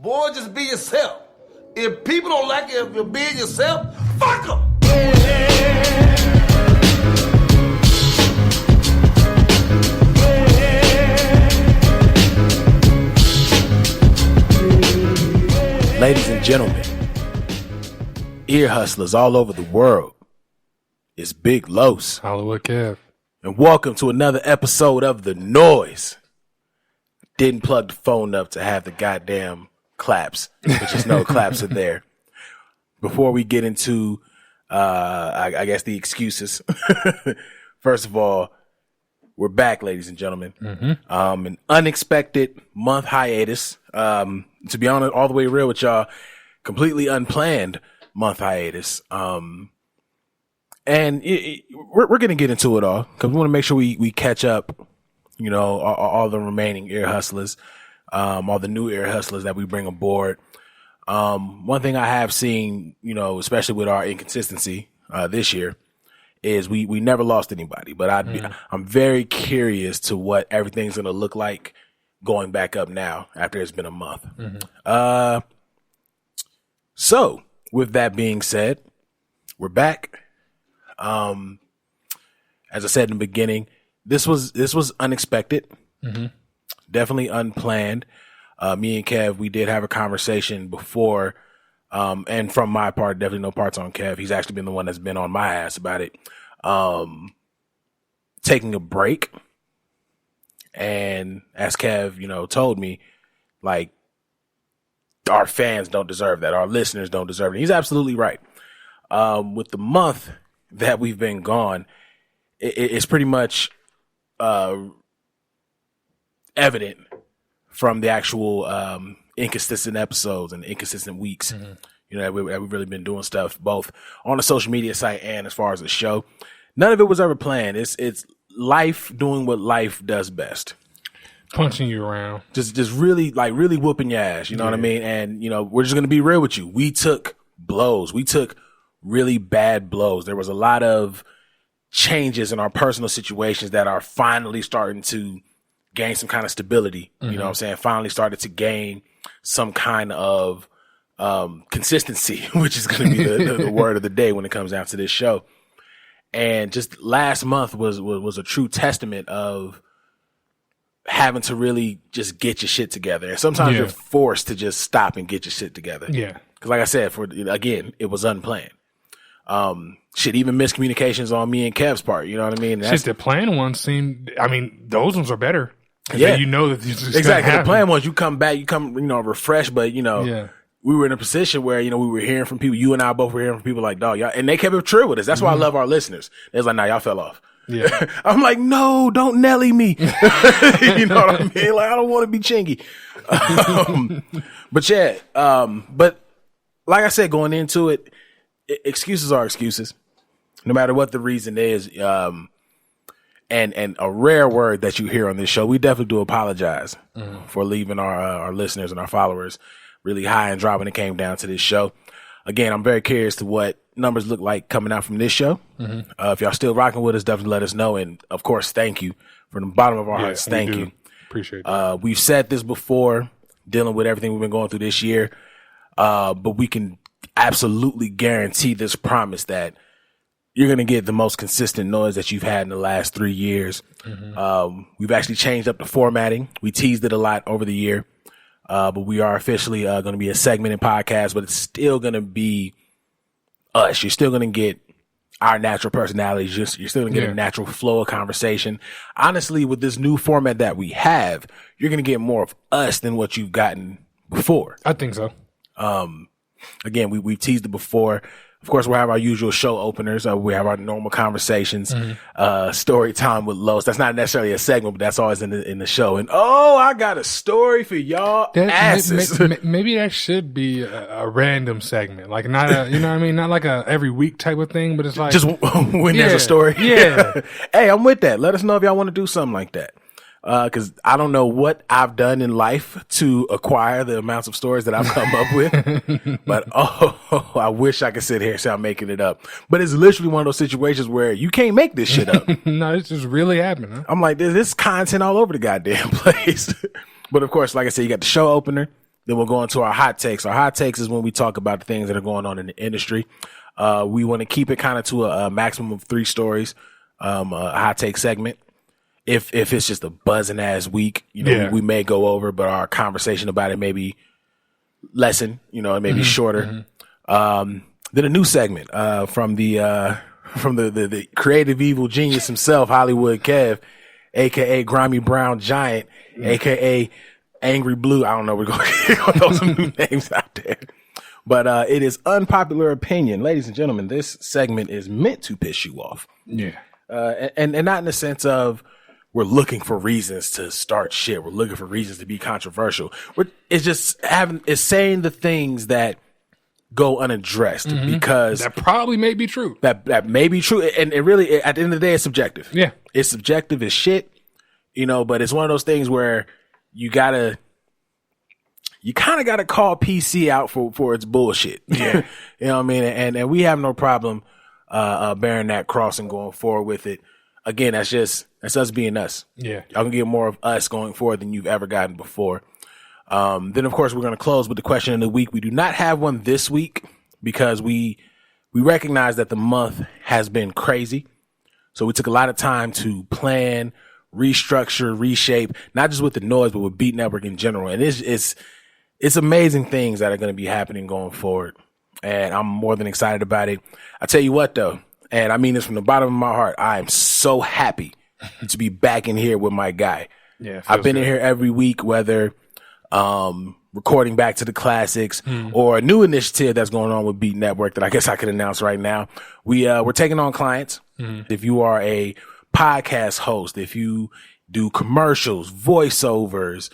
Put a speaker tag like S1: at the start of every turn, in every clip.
S1: Boy, just be yourself. If people don't like it, if you're being yourself, fuck them.
S2: Ladies and gentlemen, ear hustlers all over the world, it's Big Los.
S3: Hollywood Kev.
S2: And welcome to another episode of The Noize. Didn't plug the phone up to have the goddamn claps, but just no claps are there. Before we get into, I guess, the excuses, first of all, we're back, ladies and gentlemen. An unexpected month hiatus. To be honest, all the way real with y'all, completely unplanned month hiatus. And we're going to get into it all because we want to make sure we catch up, you know, all the remaining ear hustlers, all the new ear hustlers that we bring aboard. One thing I have seen, you know, especially with our inconsistency this year, is we never lost anybody. But I'm very curious to what everything's going to look like going back up now after it's been a month. So with that being said, we're back. As I said in the beginning, this was unexpected, definitely unplanned. Me and Kev, we did have a conversation before, and from my part, definitely no parts on Kev. He's actually been the one that's been on my ass about it. Taking a break. And as Kev, you know, told me, like, our fans don't deserve that. Our listeners don't deserve it. He's absolutely right. With the month that we've been gone, it's pretty much evident from the actual inconsistent episodes and inconsistent weeks. You know, we've really been doing stuff both on the social media site and as far as the show. None of it was ever planned. It's life doing what life does best.
S3: Punching you around.
S2: Just really whooping your ass. You know what I mean? And, you know, we're just going to be real with you. We took blows. We took really bad blows. There was a lot of changes in our personal situations that are finally starting to gain some kind of stability. You know what I'm saying? Finally started to gain some kind of consistency, which is going to be the word of the day when it comes down to this show. And just last month was a true testament of having to really just get your shit together. And sometimes you're forced to just stop and get your shit together. Yeah. Because like I said, it was unplanned. Even miscommunications on me and Kev's part. You know what I mean?
S3: The planned ones those ones are better. Yeah. You know that this is
S2: exactly. The planned ones, you come back, refreshed, but, you know, we were in a position where, you know, we were hearing from people. You and I both were hearing from people like, dog, y'all, and they kept it true with us. That's why I love our listeners. They was like, nah, y'all fell off. Yeah. I'm like, no, don't Nelly me. You know what I mean? Like, I don't want to be chingy. But like I said, going into it, excuses are excuses, no matter what the reason is. And a rare word that you hear on this show, we definitely do apologize for leaving our listeners and our followers really high and dry when it came down to this show. Again, I'm very curious to what numbers look like coming out from this show. If y'all still rocking with us, definitely let us know. And of course, thank you from the bottom of our hearts. Thank you.
S3: Appreciate it.
S2: We've said this before, dealing with everything we've been going through this year. But we can absolutely guarantee this promise that you're going to get the most consistent noise that you've had in the last 3 years. We've actually changed up the formatting. We teased it a lot over the year. But we are officially going to be a segmented podcast, but it's still going to be us. You're still going to get our natural personalities. You're still going to get a natural flow of conversation. Honestly, with this new format that we have, you're going to get more of us than what you've gotten before.
S3: I think so.
S2: Again, we've teased it before. Of course, we'll have our usual show openers. We have our normal conversations, story time with Los. That's not necessarily a segment, but that's always in the show. And I got a story for y'all asses.
S3: Maybe that should be a random segment, like not a, you know what I mean, not like a every week type of thing, but it's like
S2: just when there's a story.
S3: Yeah.
S2: Hey, I'm with that. Let us know if y'all want to do something like that. Cause I don't know what I've done in life to acquire the amounts of stories that I've come up with, but I wish I could sit here and say I'm making it up. But it's literally one of those situations where you can't make this shit up.
S3: No, it's just really happening. Huh?
S2: I'm like, there's content all over the goddamn place. But of course, like I said, you got the show opener. Then we'll go into our hot takes. Our hot takes is when we talk about the things that are going on in the industry. We want to keep it kind of to a maximum of 3 stories, a hot take segment. If it's just a buzzing ass week, we may go over, but our conversation about it may be lessen, it may be shorter. Then a new segment from the creative evil genius himself, Hollywood Kev, aka Grimy Brown Giant, aka Angry Blue. I don't know. We're going to throw some new names out there. But it is Unpopular Opinion. Ladies and gentlemen, this segment is meant to piss you off.
S3: Yeah.
S2: And not in the sense of we're looking for reasons to start shit. We're looking for reasons to be controversial. It's saying the things that go unaddressed because
S3: that probably may be true.
S2: That may be true. And it really, at the end of the day, it's subjective.
S3: Yeah.
S2: It's subjective as shit, but it's one of those things where you kind of gotta call PC out for its bullshit.
S3: Yeah.
S2: You know what I mean? And we have no problem, bearing that cross and going forward with it. Again, that's us being us.
S3: Yeah.
S2: Y'all can get more of us going forward than you've ever gotten before. Then of course we're going to close with the question of the week. We do not have one this week because we recognize that the month has been crazy. So we took a lot of time to plan, restructure, reshape, not just with the Noize, but with Beat Network in general. And it's amazing things that are going to be happening going forward. And I'm more than excited about it. I tell you what though, and I mean this from the bottom of my heart, I am so happy to be back in here with my guy.
S3: Yeah,
S2: I've been in here every week, whether recording back to the classics or a new initiative that's going on with Beat Network that I guess I could announce right now. We're taking on clients. If you are a podcast host, if you do commercials, voiceovers,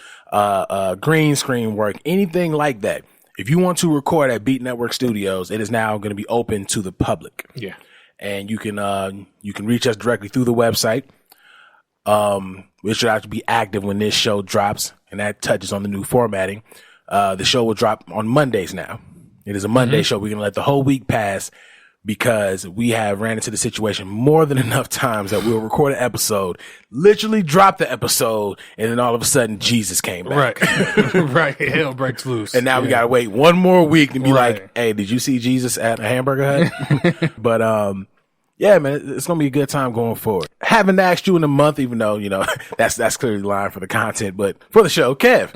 S2: green screen work, anything like that, if you want to record at Beat Network Studios, it is now going to be open to the public.
S3: Yeah.
S2: And you can reach us directly through the website. It should have to be active when this show drops, and that touches on the new formatting. The show will drop on Mondays now. It is a Monday show. We're going to let the whole week pass because we have ran into the situation more than enough times that we'll record an episode, literally drop the episode, and then all of a sudden Jesus came back.
S3: Right. Right. Hell breaks loose.
S2: And now we got to wait one more week and be like, hey, did you see Jesus at a hamburger hut? But, yeah, man, it's going to be a good time going forward. Haven't asked you in a month, even though, that's clearly the line for the content, but for the show, Kev,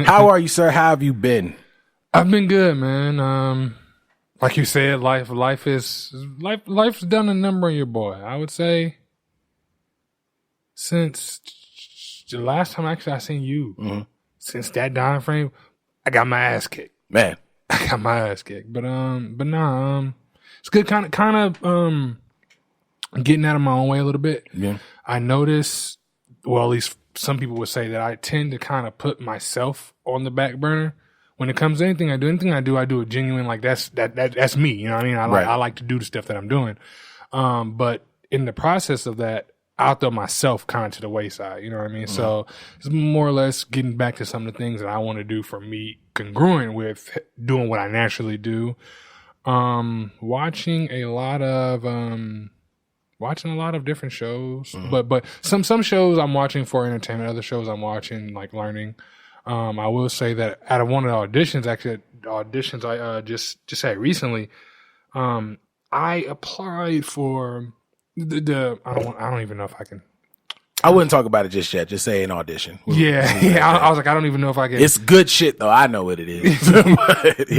S2: how are you, sir? How have you been?
S3: I've been good, man. Like you said, life's done a number on your boy. I would say since the last time actually I seen you, since that time frame, I got my ass kicked.
S2: Man,
S3: I got my ass kicked. But nah, it's good kind of getting out of my own way a little bit.
S2: Yeah. I
S3: notice, well, at least some people would say that I tend to kind of put myself on the back burner. When it comes to anything I do it genuine. Like that's me. You know what I mean? I like to do the stuff that I'm doing. But in the process of that, I'll throw myself kind of to the wayside. You know what I mean? So it's more or less getting back to some of the things that I want to do for me, congruent with doing what I naturally do. Watching a lot of different shows, but some shows I'm watching for entertainment. Other shows I'm watching like learning. I will say that out of one of the auditions I just had recently, I applied for the I don't even know if I can.
S2: I wouldn't talk about it just yet. Just say an audition.
S3: Yeah. I was like, I don't even know if I can.
S2: It's good shit though. I know what it is.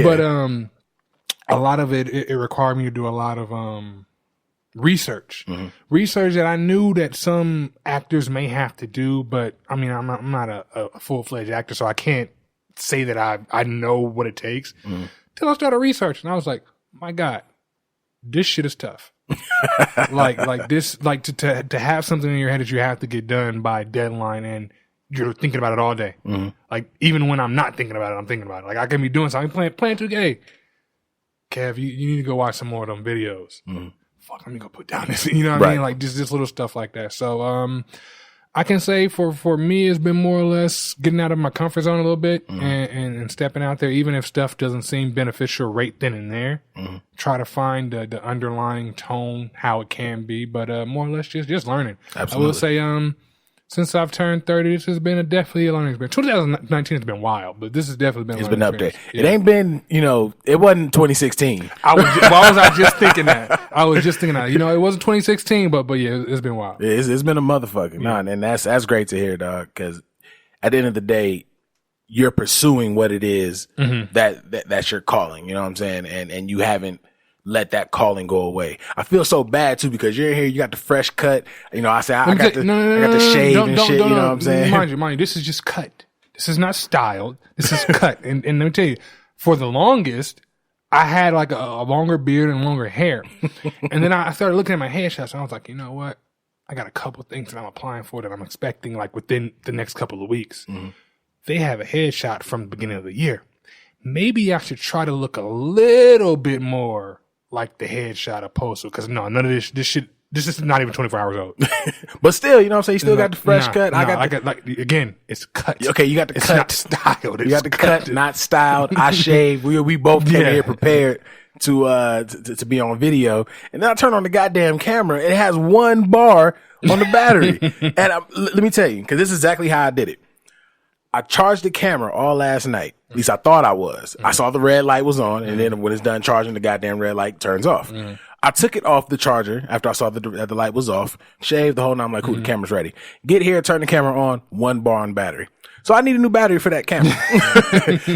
S3: But a lot of it required me to do a lot of research that I knew that some actors may have to do, but I mean, I'm not a full-fledged actor, so I can't say that I know what it takes till I started researching. And I was like, my God, this shit is tough. like this, like to have something in your head that you have to get done by deadline and you're thinking about it all day. Like even when I'm not thinking about it, I'm thinking about it. Like I can be doing something, playing 2K. Kev, you need to go watch some more of them videos. Fuck, let me go put down this. You know what I mean? Like just little stuff like that. So I can say for me, it's been more or less getting out of my comfort zone a little bit and stepping out there, even if stuff doesn't seem beneficial right then and there. Try to find the underlying tone, how it can be, but more or less just learning.
S2: Absolutely.
S3: I will say since I've turned 30, this has been definitely a learning experience. 2019 has been wild, but this has definitely been.
S2: It's been up there. Yeah. It ain't been, it wasn't 2016.
S3: Why was I just thinking that? I was just thinking that. It wasn't 2016, but yeah, it's been wild.
S2: It's been a motherfucker. Yeah. And that's great to hear, dog. Because at the end of the day, you're pursuing what it is that's your calling. You know what I'm saying? And you haven't let that calling go away. I feel so bad too because you're in here, you got the fresh cut. I say I got the shave and shit. You know what I'm saying?
S3: Mind you, this is just cut. This is not styled. This is cut. And let me tell you, for the longest, I had like a longer beard and longer hair. And then I started looking at my headshots and I was like, you know what? I got a couple things that I'm applying for that I'm expecting like within the next couple of weeks. Mm-hmm. They have a headshot from the beginning of the year. Maybe I should try to look a little bit more like the headshot of Postal, because none of this shit. This is not even 24 hours old.
S2: But still, you know what I'm saying? You still got the fresh cut.
S3: I got again, it's cut.
S2: Okay, you got the cut.
S3: Not styled.
S2: You got the cut, not styled. I shaved. We both came here prepared to be on video. And then I turn on the goddamn camera. It has 1 bar on the battery. And let me tell you, because this is exactly how I did it. I charged the camera all last night. At least I thought I was. I saw the red light was on, and then when it's done charging, the goddamn red light turns off. I took it off the charger after I saw that the light was off, shaved the whole night. I'm like, cool, the camera's ready. Get here, turn the camera on, 1 bar on battery. So I need a new battery for that camera.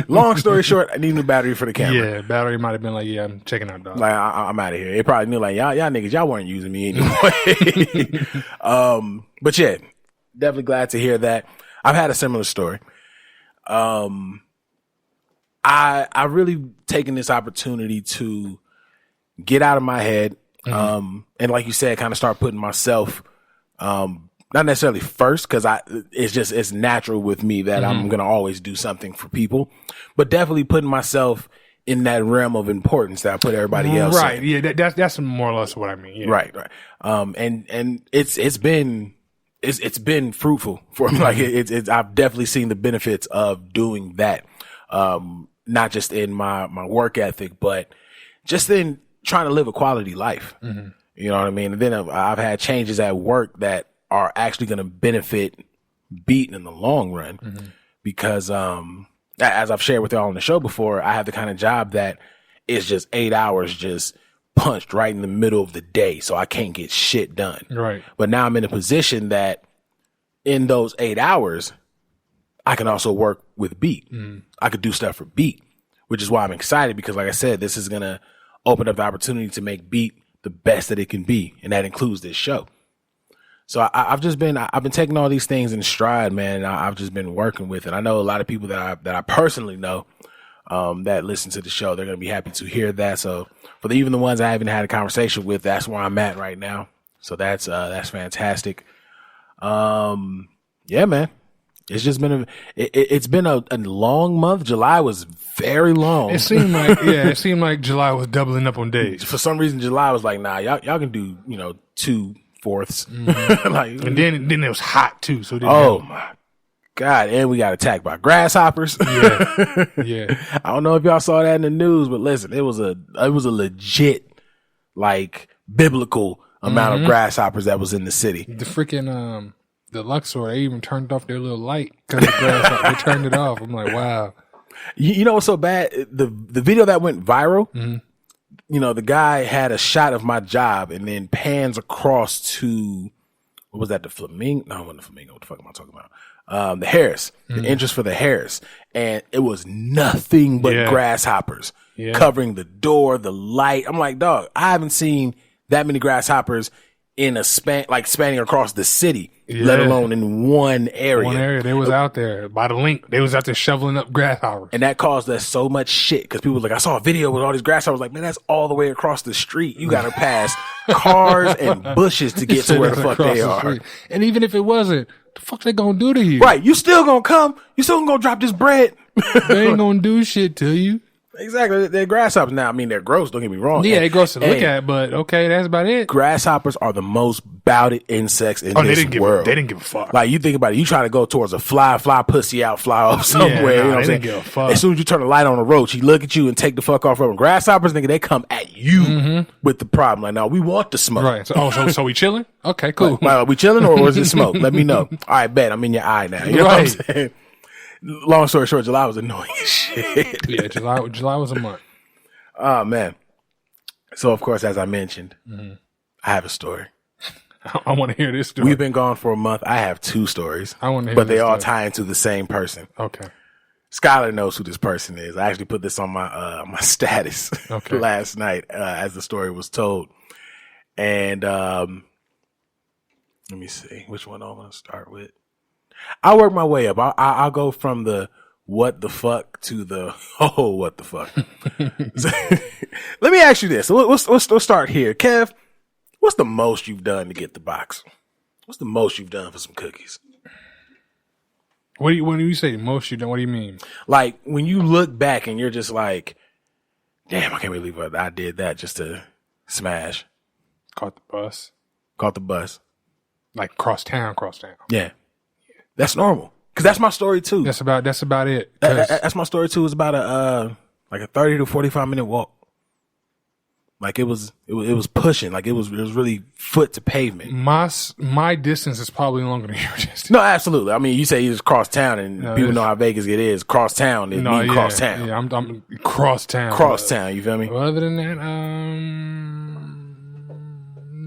S2: Long story short, I need a new battery for the camera.
S3: Yeah, battery might have been like, yeah, I'm checking out, dog.
S2: Like, I'm out of here. It probably knew like, y'all niggas, y'all weren't using me anyway. But yeah, definitely glad to hear that. I've had a similar story. I really taken this opportunity to get out of my head, and like you said, kind of start putting myself, not necessarily first, because it's natural with me that I'm gonna always do something for people, but definitely putting myself in that realm of importance that I put everybody else
S3: right.
S2: in.
S3: Yeah, that's more or less what I mean. Yeah.
S2: Right. And it's been fruitful for me. Like I've definitely seen the benefits of doing that. Not just in my work ethic, but just in trying to live a quality life. You know what I mean? And then I've had changes at work that are actually going to benefit Beat in the long run, because, as I've shared with y'all on the show before, I have the kind of job that is just 8 hours just punched right in the middle of the day. So I can't get shit done.
S3: Right.
S2: But now I'm in a position that in those 8 hours, I can also work with Beat. I could do stuff for Beat, which is why I'm excited, because like I said, this is going to open up the opportunity to make Beat the best that it can be. And that includes this show. So I've been taking all these things in stride, man. And I've just been working with it. I know a lot of people that I personally know, that listen to the show, they're going to be happy to hear that. So for even the ones I haven't had a conversation with, that's where I'm at right now. So that's fantastic. Yeah, man. It's just been it's been a long month. July was very long.
S3: It seemed like July was doubling up on days.
S2: For some reason, July was like, nah, y'all can do 2/4. Like,
S3: and then it was hot too. So
S2: my God, and we got attacked by grasshoppers.
S3: Yeah.
S2: I don't know if y'all saw that in the news, but listen, it was a legit, like, biblical amount of grasshoppers that was in the city.
S3: The freaking the Luxor, they even turned off their little light because the grass, they turned it off. I'm like, wow.
S2: You know what's so bad? The video that went viral, the guy had a shot of my job and then pans across to, what was that, the Flamingo? No, it wasn't the Flamingo. What the fuck am I talking about? The Harris, the entrance for the Harris. And it was nothing but grasshoppers covering the door, the light. I'm like, dog, I haven't seen that many grasshoppers in a spanning across the city, let alone in one area.
S3: They was out there by the link. They was out there shoveling up grasshoppers.
S2: And that caused us so much shit, because people were like, I saw a video with all these grasshoppers. Like, man, that's all the way across the street. You got to pass cars and bushes to get to where the fuck they are.
S3: And even if it wasn't, the fuck they gonna do to you?
S2: Right. You still gonna come. You still gonna go drop this bread.
S3: They ain't gonna do shit to you.
S2: Exactly. They're grasshoppers. Now, I mean, they're gross. Don't get me wrong.
S3: Yeah, they're gross to look at, but okay, that's about it.
S2: Grasshoppers are the most bouted insects in this world.
S3: They didn't give a fuck.
S2: Like, you think about it. You try to go towards a fly pussy out, fly off somewhere. You know what I'm saying?
S3: Give a fuck.
S2: As soon as you turn the light on a roach, he look at you and take the fuck off from him. Grasshoppers, nigga, they come at you with the problem. Like, now, we want the smoke.
S3: Right. So we chilling? Okay, cool.
S2: Like, are we chilling or is it smoke? Let me know. All right, bet. I'm in your eye now. You know what I'm saying? Long story short, July was annoying as shit.
S3: Yeah, July was a month.
S2: Oh, man. So, of course, as I mentioned, I have a story.
S3: I want to hear this story.
S2: We've been gone for a month. I have 2 stories.
S3: I want to hear
S2: but
S3: this
S2: they all
S3: story.
S2: tie into the same person.
S3: Okay.
S2: Skylar knows who this person is. I actually put this on my status last night as the story was told. And let me see which one I want to start with. I'll work my way up. I'll go from the what the fuck to the oh what the fuck. So, let me ask you this. We'll start here. Kev, what's the most you've done to get the box? What's the most you've done for some cookies?
S3: When you say most you done, what do you mean?
S2: Like when you look back and you're just like, damn, I can't believe I did that just to smash.
S3: Caught the bus.
S2: Caught the bus.
S3: Like cross town.
S2: Yeah. That's normal. Cause that's my story too.
S3: That's about it.
S2: That's my story too. It's about a 30 to 45 minute walk. Like it was pushing. Like it was really foot to pavement.
S3: My distance is probably longer than your distance.
S2: No, absolutely. I mean, you say you just cross town, and people know how Vegas it is. Cross town, cross town.
S3: Yeah, I'm cross town.
S2: Cross town. You feel me?
S3: Other than that,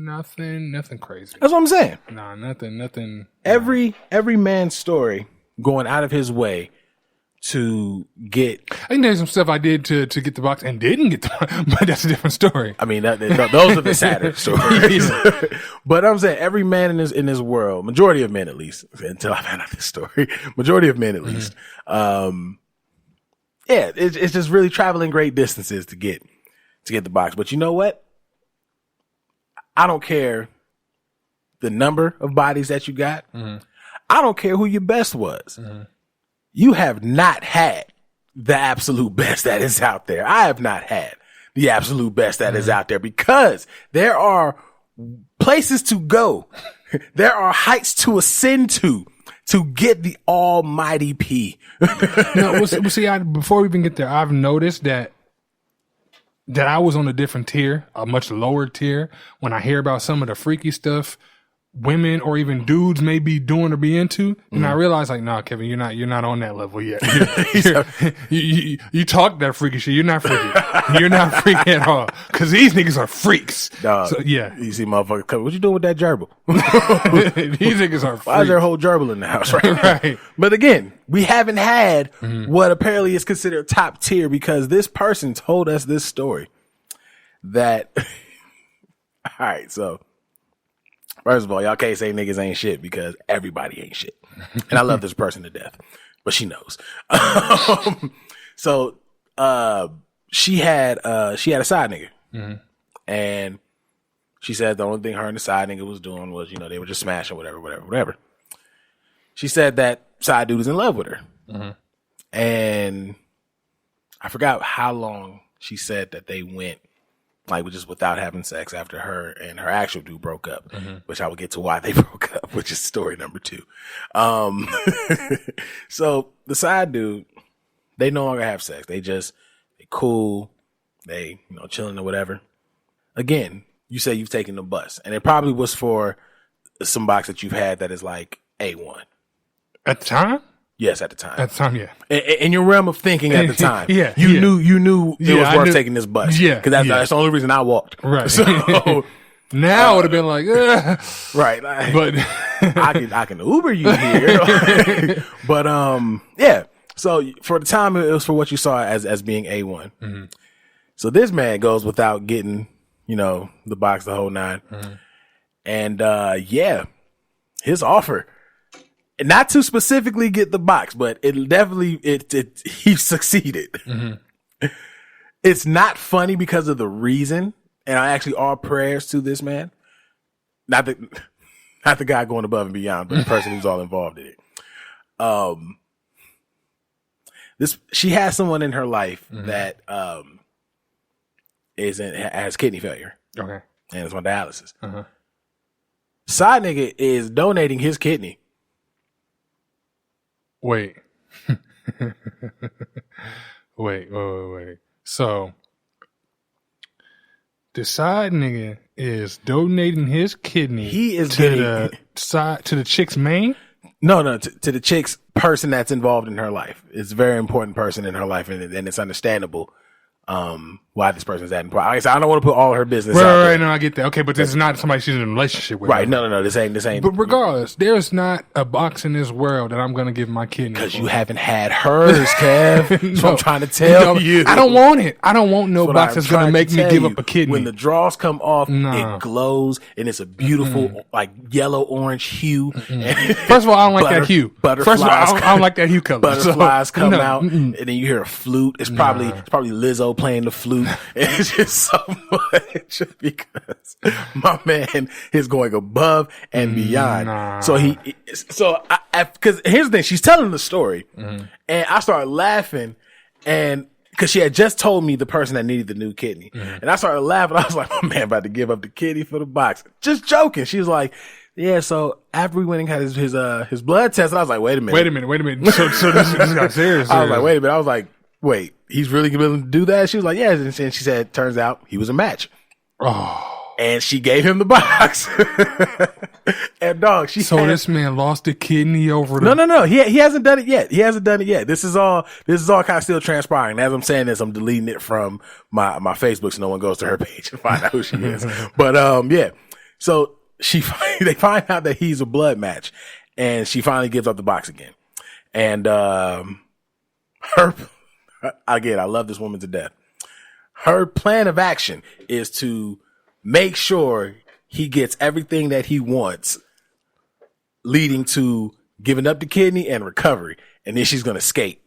S3: nothing crazy.
S2: That's what I'm saying.
S3: Nah, nothing.
S2: Every man's story going out of his way to get.
S3: I think there's some stuff I did to get the box and didn't get the box, but that's a different story.
S2: I mean, those are the sadder stories. But I'm saying every man in this world, majority of men at least, until I found out this story, majority of men at least, it's just really traveling great distances to get the box. But you know what? I don't care the number of bodies that you got. I don't care who your best was. You have not had the absolute best that is out there. I have not had the absolute best that is out there because there are places to go. There are heights to ascend to get the almighty P.
S3: No, see, before we even get there, I've noticed that I was on a different tier, a much lower tier. When I hear about some of the freaky stuff women or even dudes may be doing or be into, and I realize like, nah, Kevin, you're not on that level yet. You talk that freaky shit. You're not freaky. You're not freaky at all. Cause these niggas are freaks.
S2: Dog,
S3: so, yeah.
S2: You see motherfuckers coming. What you doing with that gerbil?
S3: These niggas are freaks.
S2: Why is there a whole gerbil in the house right now?
S3: Right.
S2: But again, we haven't had what apparently is considered top tier because this person told us this story that, all right, so first of all, y'all can't say niggas ain't shit because everybody ain't shit. And I love this person to death, but she knows. So, she had a side nigga and she said the only thing her and the side nigga was doing was, they were just smashing whatever. She said that side dude was in love with her. And I forgot how long she said that they went like just without having sex after her and her actual dude broke up, which I will get to why they broke up, which is story number 2. So the side dude, they no longer have sex. They cool. They, chilling or whatever. Again, you say you've taken the bus and it probably was for some box that you've had that is like A1.
S3: At the time?
S2: Yes, at the time.
S3: At the time, yeah.
S2: In your realm of thinking at the time,
S3: yeah,
S2: you knew it was worth taking this bus.
S3: Yeah,
S2: because that's the only reason I walked.
S3: Right.
S2: So
S3: now I would have been like,
S2: right.
S3: But
S2: I can Uber you here. But yeah. So for the time, it was for what you saw as being A1. So this man goes without getting, the box, the whole 9, and his offer. Not to specifically get the box, but it definitely he succeeded. It's not funny because of the reason, and I actually all prayers to this man. Not the guy going above and beyond, but the person who's all involved in it. she has someone in her life that has kidney failure.
S3: Okay.
S2: And it's on dialysis.
S3: Uh-huh.
S2: Side nigga is donating his kidney.
S3: Wait. Wait. So the side nigga is donating his kidney.
S2: He is
S3: to the chick's main?
S2: No, to the chick's person that's involved in her life. It's a very important person in her life, and it's understandable why this person's that important. Like I said, I don't want to put all her business out there.
S3: Right, no, I get that. Okay, but this is not somebody she's in a relationship with.
S2: Right, no, this ain't.
S3: But regardless, there's not a box in this world that I'm going to give my kidney.
S2: Because you haven't had hers, Kev. That's what I'm trying to tell you.
S3: I don't want it. I don't want no box that's going to make me give up a kidney.
S2: When the draws come off, it glows, and it's a beautiful, like, yellow-orange hue.
S3: First of all, I don't like that hue.
S2: Butterflies.
S3: First of all, I don't like that hue color.
S2: Butterflies come out, and then you hear a flute. It's probably Lizzo playing the flute. It's just so much because my man is going above and beyond. So because here's the thing, she's telling the story, and I started laughing, and because she had just told me the person that needed the new kidney, and I started laughing. I was like, my man about to give up the kidney for the box. Just joking. She was like, yeah, so after we went and had his blood test, and I was like, wait a minute.
S3: So this got serious.
S2: I was like, wait a minute. I was like, wait, he's really willing to do that? She was like, yeah. And she said, turns out he was a match.
S3: Oh.
S2: And she gave him the box. And dog,
S3: this man lost the kidney over the...
S2: No. He hasn't done it yet. This is all kind of still transpiring. As I'm saying this, I'm deleting it from my Facebook so no one goes to her page and find out who she is. But, yeah. So they find out that he's a blood match, and she finally gives up the box again. And, again, I love this woman to death. Her plan of action is to make sure he gets everything that he wants, leading to giving up the kidney and recovery. And then she's going to skate.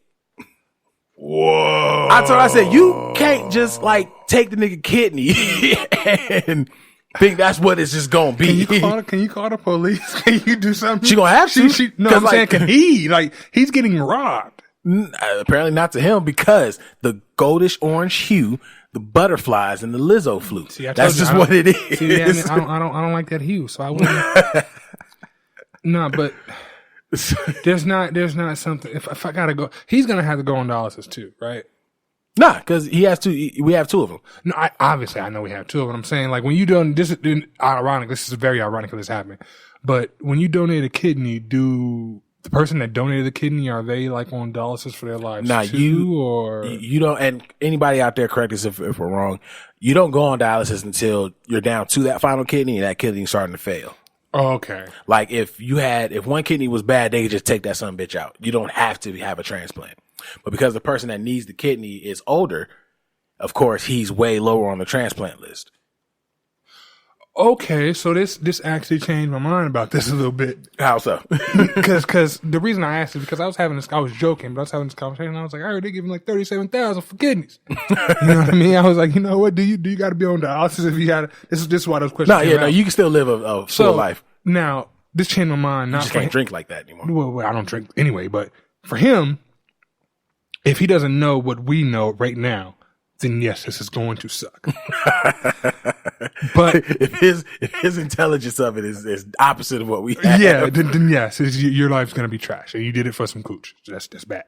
S3: Whoa.
S2: I said, you can't just like take the nigga kidney and think that's what it's just going to be.
S3: Can you call the police? Can you do something?
S2: She going to have to.
S3: No, I'm saying, can he? Like, he's getting robbed.
S2: Apparently not to him, because the goldish orange hue, the butterflies, and the Lizzo flute. See, that's just what it is.
S3: See, I don't like that hue, so I wouldn't. No, but there's not something. If I gotta go, he's gonna have to go on dialysis too, right?
S2: Nah, because he has two. We have two of them.
S3: No, obviously I know we have two of them. I'm saying, like, when you done this is ironic. This is very ironic that this happened. But when you donate a kidney, do the person that donated the kidney, are they like on dialysis for their lives too? You don't, and anybody out there, correct us if we're wrong, you don't go on dialysis until you're down to that final kidney and that kidney's starting to fail. Oh, okay.
S2: Like if one kidney was bad, they could just take that son bitch out. You don't have to have a transplant. But because the person that needs the kidney is older, of course, he's way lower on the transplant list.
S3: Okay, so this actually changed my mind about this a little bit.
S2: How so?
S3: Because the reason I asked is because I was joking, but I was having this conversation, and I was like, I heard they giving like $37,000 for kidneys. You know what I mean? I was like, you know what? Do you got to be on dialysis if you got? This is why those questions.
S2: No, you can still live a full life.
S3: Now this changed my mind.
S2: You just can't drink like that anymore.
S3: Well, I don't drink anyway, but for him, if he doesn't know what we know right now, then yes, this is going to suck. But
S2: if his intelligence of it is opposite of what we have,
S3: yeah, then yes, your life's gonna be trash, and you did it for some cooch. That's bad.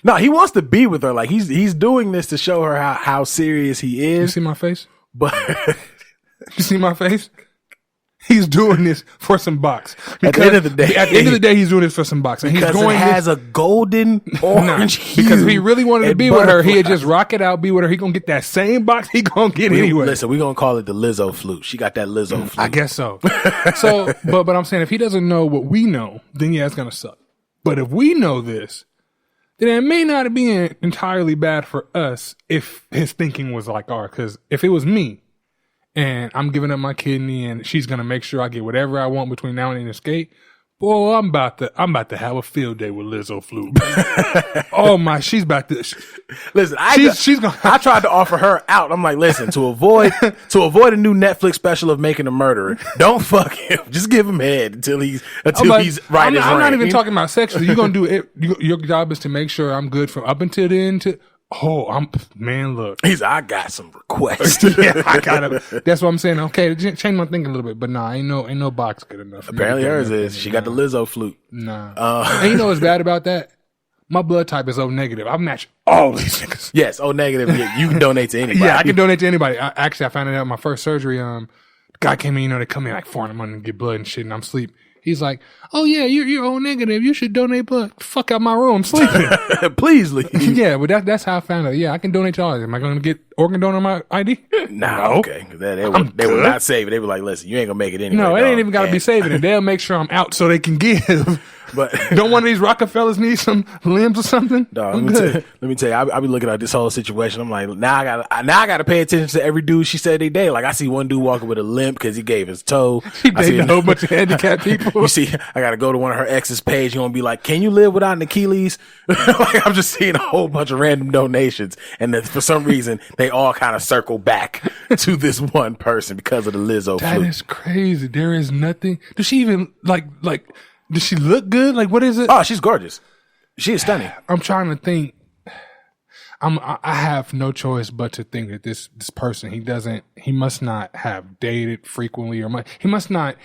S2: No, he wants to be with her. Like he's doing this to show her how serious he is.
S3: You see my face?
S2: But
S3: you see my face? He's doing this for some box.
S2: At the end of the day,
S3: he's doing this for some box. And
S2: because
S3: he's going
S2: it has a golden orange hue.
S3: Because if he really wanted to be with her, he'd just rock it out, be with her. He gonna get that same box he gonna get anyway.
S2: Listen, we're gonna call it the Lizzo flute. She got that Lizzo flute.
S3: I guess so. But I'm saying if he doesn't know what we know, then yeah, it's gonna suck. But if we know this, then it may not be entirely bad for us if his thinking was like ours. Because if it was me, and I'm giving up my kidney and she's going to make sure I get whatever I want between now and the skate, Boy, I'm about to have a field day with Lizzo Flute. Oh my, she's about to.
S2: Listen,
S3: She's gonna.
S2: I tried to offer her out. I'm like, listen, to avoid a new Netflix special of making a murderer, don't fuck him. Just give him head until he's right.
S3: I'm not even talking about sexually. You're gonna do it. Your job is to make sure I'm good from up until the end. Look.
S2: I got some requests.
S3: Yeah, I got it. That's what I'm saying. Okay, change my thinking a little bit, but ain't no box good enough.
S2: Apparently hers is. She got the Lizzo flute.
S3: Nah. And you know what's bad about that? My blood type is O negative. I match all these niggas.
S2: Yes, O negative. Yeah, you can donate to anybody.
S3: Yeah, I can donate to anybody. I found it out my first surgery. The guy came in, they come in like 4 in the morning and get blood and shit, and I'm asleep. He's like, oh yeah, you're O negative. You should donate blood. Fuck out my room. I'm sleeping.
S2: Please leave.
S3: Yeah, but that's how I found out. Yeah, I can donate to all of them. Am I going to get organ donor on my ID?
S2: Nah, okay. They will not save it. They were like, listen, you ain't going to make it anyway.
S3: No, it ain't even got to be saving it. They'll make sure I'm out so they can give. But don't one of these Rockefellers need some limbs or something?
S2: No, let me tell you, I'll be looking at this whole situation. I'm like, now I gotta pay attention to every dude she said they date. Like, I see one dude walking with a limp because he gave his toe.
S3: She dated a whole bunch of handicapped people.
S2: You see, I gotta go to one of her ex's page. You gonna be like, can you live without an Achilles? Like, I'm just seeing a whole bunch of random donations, and then for some reason they all kind of circle back to this one person because of the Lizzo
S3: That
S2: flute.
S3: is crazy. There is nothing. Does she even like? Does she look good? Like, what is it?
S2: Oh, she's gorgeous. She is stunning.
S3: I'm trying to think. I have no choice but to think that this person, he must not have dated frequently, he must not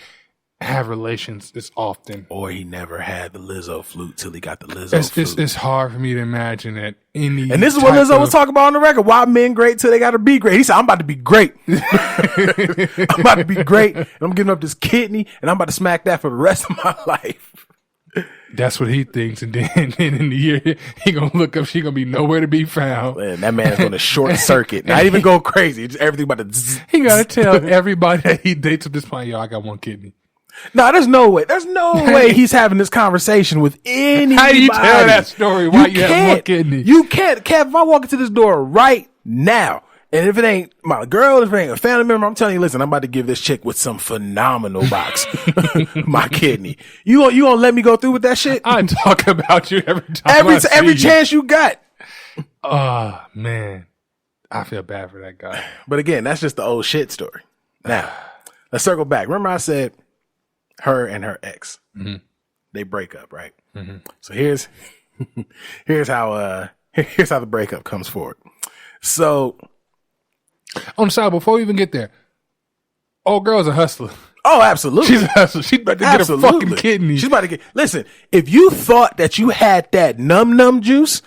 S3: have relations this often.
S2: Or he never had the Lizzo flute till he got the Lizzo flute.
S3: It's hard for me to imagine that any.
S2: And this is what Lizzo was talking about on the record. Why men great till they gotta be great. He said, I'm about to be great. I'm about to be great. And I'm giving up this kidney and I'm about to smack that for the rest of my life.
S3: That's what he thinks. And then in the year, he gonna look up, she gonna be nowhere to be found.
S2: Man, that man is gonna short circuit. Not even go crazy. Just everything about to zzz.
S3: He gotta tell everybody that he dates at this point, yo, I got one kidney.
S2: No, there's no way. There's no way he's having this conversation with anybody.
S3: How do you tell that story? Why you have one kidney?
S2: You can't. Kev, if I walk into this door right now, and if it ain't my girl, if it ain't a family member, I'm telling you, listen, I'm about to give this chick with some phenomenal box my kidney. You gonna let me go through with that shit?
S3: I talk about you every time.
S2: Every chance you got.
S3: Oh man, I feel bad for that guy.
S2: But again, that's just the old shit story. Now, let's circle back. Remember I said her and her ex, they break up, right? Mm-hmm. So here's how the breakup comes forward. So
S3: on the side, before we even get there, old girl's a hustler.
S2: Oh, absolutely.
S3: She's a hustler. She's about to get a fucking kidney.
S2: She's about to get, listen, if you thought that you had that num juice,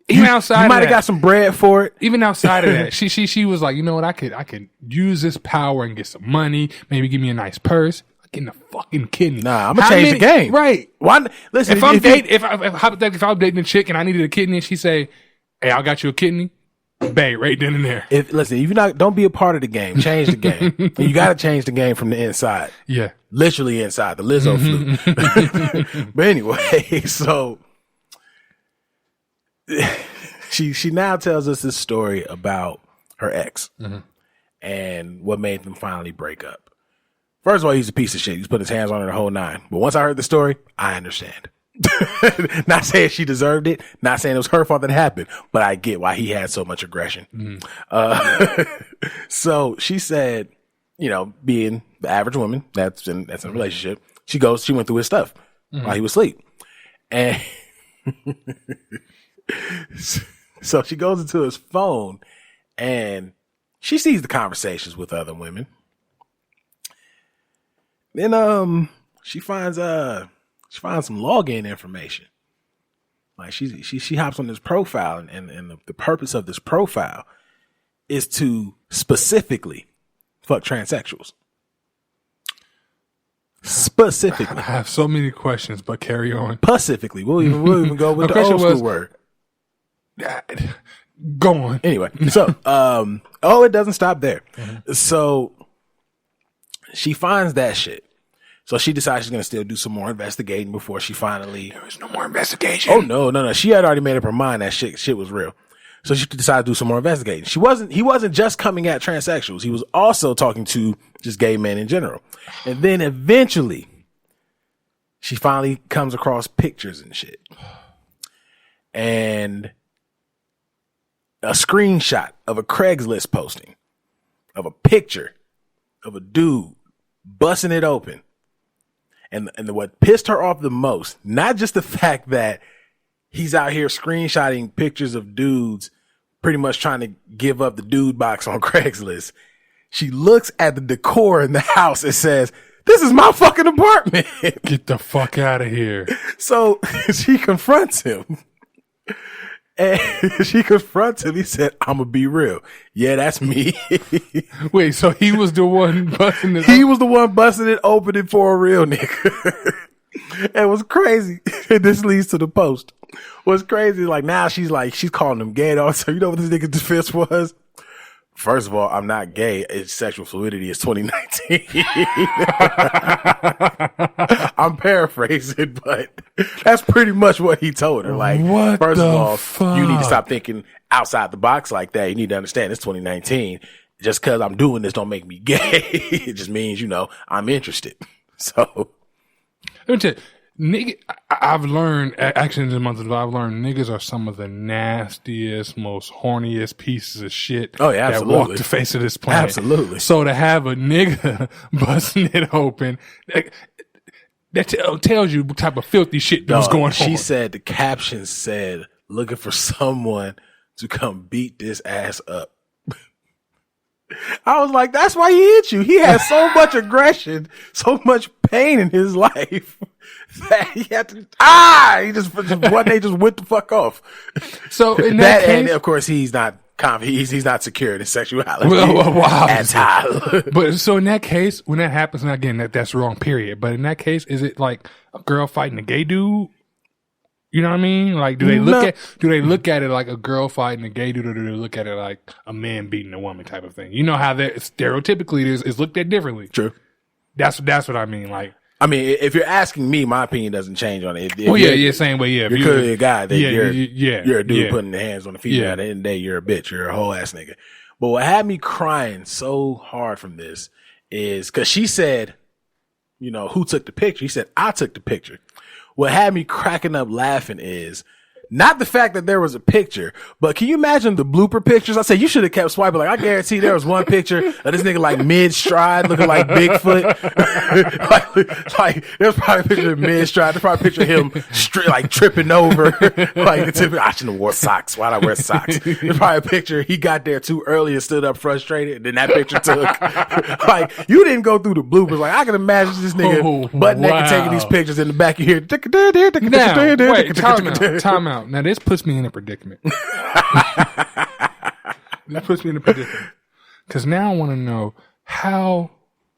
S2: even outside you might have got some bread for it.
S3: Even outside of that, she was like, you know what, I could use this power and get some money, maybe give me a nice purse. I'm getting a fucking kidney.
S2: Nah, I'm gonna change the game.
S3: Right.
S2: Why? Listen,
S3: if I'm dating a chick and I needed a kidney and she say, hey, I got you a kidney, babe, right then and there.
S2: If don't be a part of the game. Change the game. And you got to change the game from the inside.
S3: Yeah,
S2: literally inside the Lizzo flute. But anyway, so she now tells us this story about her ex and what made them finally break up. First of all, he's a piece of shit. He's put his hands on her the whole nine. But once I heard the story, I understand. Not saying she deserved it, not saying it was her fault that it happened, but I get why he had so much aggression. So she said, being the average woman that's in a relationship, she went through his stuff while he was asleep. And so she goes into his phone and she sees the conversations with other women. Then she finds some login information. Like she hops on this profile and the purpose of this profile is to specifically fuck transsexuals. Specifically.
S3: I have so many questions, but carry on.
S2: Specifically. We'll even go with the old school word.
S3: Go on.
S2: Anyway, so it doesn't stop there. So she finds that shit. So she decides she's going to still do some more investigating before she finally...
S3: There was no more investigation.
S2: Oh, no. She had already made up her mind that shit was real. So she decided to do some more investigating. He wasn't just coming at transsexuals. He was also talking to just gay men in general. And then eventually she finally comes across pictures and shit. And a screenshot of a Craigslist posting of a picture of a dude busting it open. And what pissed her off the most, not just the fact that he's out here screenshotting pictures of dudes pretty much trying to give up the dude box on Craigslist. She looks at the decor in the house and says, this is my fucking apartment.
S3: Get the fuck out of here.
S2: So she confronts him. And she confronts him. He said, I'm going to be real. Yeah, that's me.
S3: Wait, so he was the one busting it?
S2: He was the one busting it open for a real nigga. It was crazy. This leads to the post. What's crazy, like now she's calling him gay. So you know what this nigga's defense was? First of all, I'm not gay. It's sexual fluidity. It's 2019. I'm paraphrasing, but that's pretty much what he told her. Like,
S3: what
S2: first of all,
S3: fuck?
S2: you need to stop thinking outside the box like that. You need to understand it's 2019. Just because I'm doing this don't make me gay. It just means, I'm interested. So,
S3: let me tell you, nigga, I've learned, actually in this month I've learned niggas are some of the nastiest, most horniest pieces of shit that walk the face of this planet.
S2: Absolutely.
S3: So to have a nigga busting it open, that tells you what type of filthy shit that was going on.
S2: She said, the caption said, looking for someone to come beat this ass up. I was like, that's why he hit you. He had so much aggression, so much pain in his life that he had to, he just one day just went the fuck off.
S3: So in that case,
S2: and of course he's not confident. He's not secure in his sexuality.
S3: Wow.
S2: At
S3: But so in that case, when that happens, and again, that's wrong, period. But in that case, is it like a girl fighting a gay dude? You know what I mean? Like, do they look at it like a girl fighting a gay dude, or do they look at it like a man beating a woman type of thing? You know how that stereotypically is looked at differently.
S2: True.
S3: That's what I mean. Like,
S2: I mean, if you're asking me, my opinion doesn't change on it.
S3: Same way. Yeah,
S2: you're clearly a guy. That you're a dude
S3: yeah.
S2: putting the hands on the female. At the end of the day, you're a bitch. You're a whole ass nigga. But what had me crying so hard from this is because she said, who took the picture? He said, I took the picture. What had me cracking up laughing is not the fact that there was a picture, but can you imagine the blooper pictures? I said, you should have kept swiping. Like, I guarantee there was one picture of this nigga like mid-stride looking like Bigfoot. like, there's probably a picture of mid-stride. There's probably a picture of him like tripping over. I shouldn't have wore socks. Why'd I wear socks? There's probably a picture he got there too early and stood up frustrated. And then that picture took. Like, you didn't go through the bloopers. Like, I can imagine this nigga butt naked taking these pictures in the back of here.
S3: Now, wait, time out. Now, this puts me in a predicament. Because now I want to know how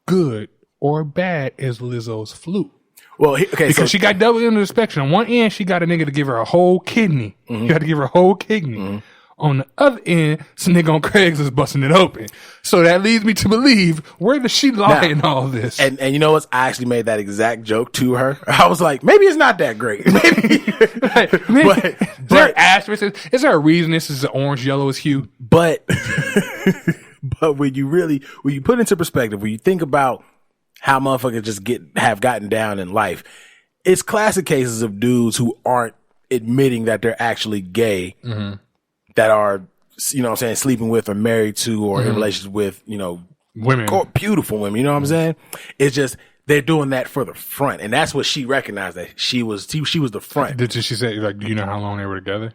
S3: good or bad is Lizzo's flute.
S2: Well,
S3: because she got double end of the spectrum. On one end, she got a nigga to give her a whole kidney.
S2: Mm-hmm.
S3: You got to give her a whole kidney. Mm-hmm. On the other end, some nigga on Craigslist busting it open. So that leads me to believe, where does she lie in all this?
S2: And you know what? I actually made that exact joke to her. I was like, maybe it's not that great.
S3: Is there a reason this is an orange yellow hue?
S2: But when you put into perspective, when you think about how motherfuckers just have gotten down in life, it's classic cases of dudes who aren't admitting that they're actually gay. Mm-hmm. That are, sleeping with or married to or in relations with,
S3: women,
S2: beautiful women. You know what I'm saying? It's just they're doing that for the front, and that's what she recognized, that she was the front.
S3: Did she say, like, do you know how long they were together?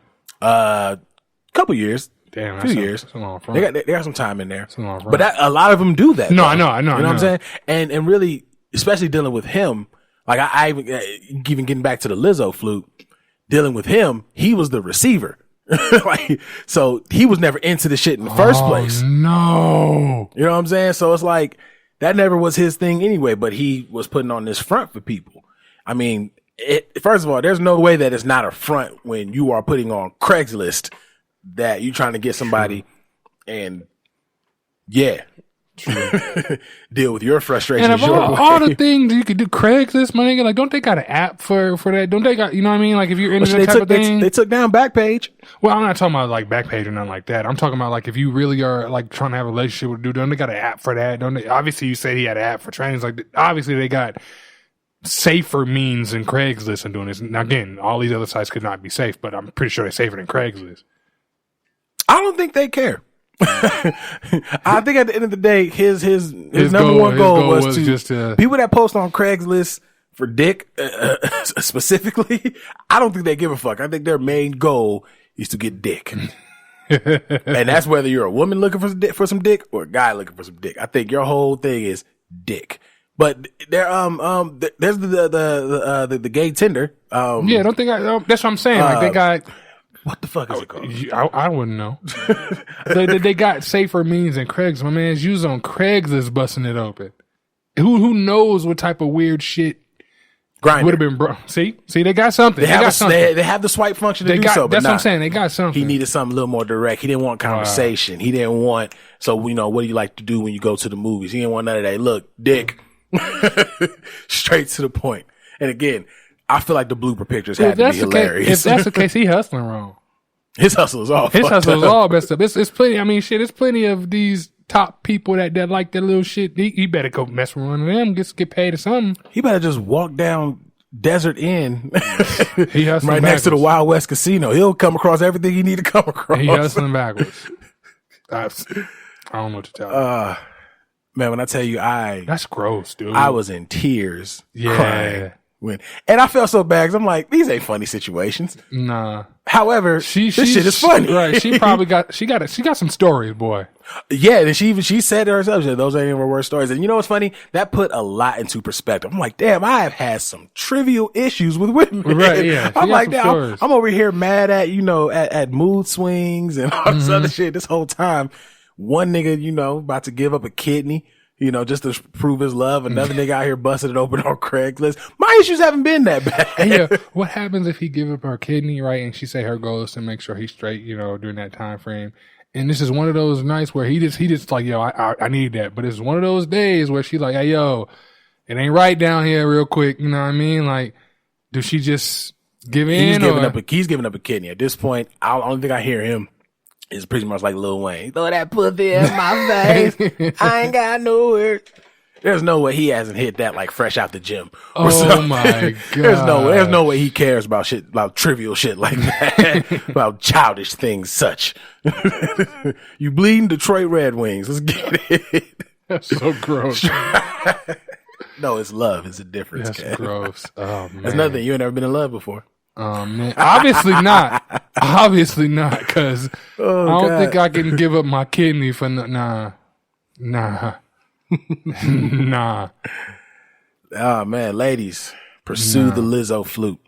S2: Couple years.
S3: Damn,
S2: few years.
S3: That's a long front.
S2: They got some time in there.
S3: That's a long front.
S2: But a lot of them do that.
S3: No,
S2: though.
S3: I know.
S2: You know what I'm saying? And really, especially dealing with him, like I even getting back to the Lizzo flute, dealing with him, he was the receiver. So he was never into the shit in the first place.
S3: No.
S2: You know what I'm saying? So it's like, that never was his thing anyway, but he was putting on this front for people. I mean, first of all, there's no way that it's not a front when you are putting on Craigslist that you're trying to get somebody and deal with your frustrations.
S3: And of all the things you could do, Craigslist, my nigga, like, don't they got an app for that? Don't they got, you know what I mean? Like, if you're into that type of thing.
S2: They took down Backpage.
S3: Well, I'm not talking about like Backpage or nothing like that. I'm talking about like if you really are like trying to have a relationship with a dude, don't they got an app for that? Don't they? Obviously, you said he had an app for trainings. Like, obviously they got safer means than Craigslist in doing this. Now, again, all these other sites could not be safe, but I'm pretty sure they're safer than Craigslist.
S2: I don't think they care. I think at the end of the day, his number one goal was to just people that post on Craigslist for dick specifically. I don't think they give a fuck. I think their main goal is to get dick, and that's whether you're a woman looking for some dick or a guy looking for some dick. I think your whole thing is dick. But there's the gay Tinder.
S3: Yeah, I don't think that's what I'm saying. Like they got.
S2: What the fuck is it called?
S3: I wouldn't know. they got safer means than Craigslist. My man's using on Craigslist busting it open. Who knows what type of weird shit would have been See, they got something. They
S2: have the swipe function to do so. But
S3: that's what I'm saying. They got something.
S2: He needed something a little more direct. He didn't want conversation. He didn't want, so, what do you like to do when you go to the movies? He didn't want none of that. Look, dick. Straight to the point. And again, I feel like the blooper pictures had to be hilarious.
S3: If that's the case, he hustling wrong.
S2: His hustle is all
S3: messed up. It's plenty. I mean, shit. It's plenty of these top people that like that little shit. He better go mess with one of them. Get paid or something.
S2: He better just walk down Desert Inn,
S3: he
S2: right next to the Wild West Casino. He'll come across everything he need to come across.
S3: He hustling backwards. I don't know what to tell you.
S2: Man, when I tell you,
S3: that's gross, dude.
S2: I was in tears.
S3: Yeah.
S2: Crying. And I felt so bad because I'm like, these ain't funny situations.
S3: Nah.
S2: However, this shit is funny.
S3: Right. She probably got some stories, boy.
S2: Yeah. And she said to herself, those ain't even her worst stories. And you know what's funny? That put a lot into perspective. I'm like, damn, I have had some trivial issues with women.
S3: Right. Yeah.
S2: I'm like, damn, I'm over here mad at, at mood swings and all this other shit this whole time. One nigga, about to give up a kidney. Just to prove his love. Another nigga out here busted it open on Craigslist. My issues haven't been that bad.
S3: Yeah. What happens if he give up her kidney, right? And she say her goal is to make sure he's straight, during that time frame. And this is one of those nights where he just like, yo, I need that. But it's one of those days where she like, hey, yo, it ain't right down here real quick. You know what I mean? Like, does she just give in?
S2: He's giving up a kidney. At this point, I don't think I hear him. It's pretty much like Lil Wayne. Throw that pussy in my face. I ain't got nowhere. There's no way he hasn't hit that like fresh out the gym.
S3: My God.
S2: There's no way he cares about shit, about trivial shit like that, about childish things such. You bleeding Detroit Red Wings. Let's get it.
S3: That's so gross.
S2: No, it's love. It's a difference.
S3: That's gross. Oh, man.
S2: That's nothing. You ain't never been in love before.
S3: Man. Obviously not. Obviously not, because I don't think I can give up my kidney for nah.
S2: Oh man, ladies, pursue the Lizzo flute.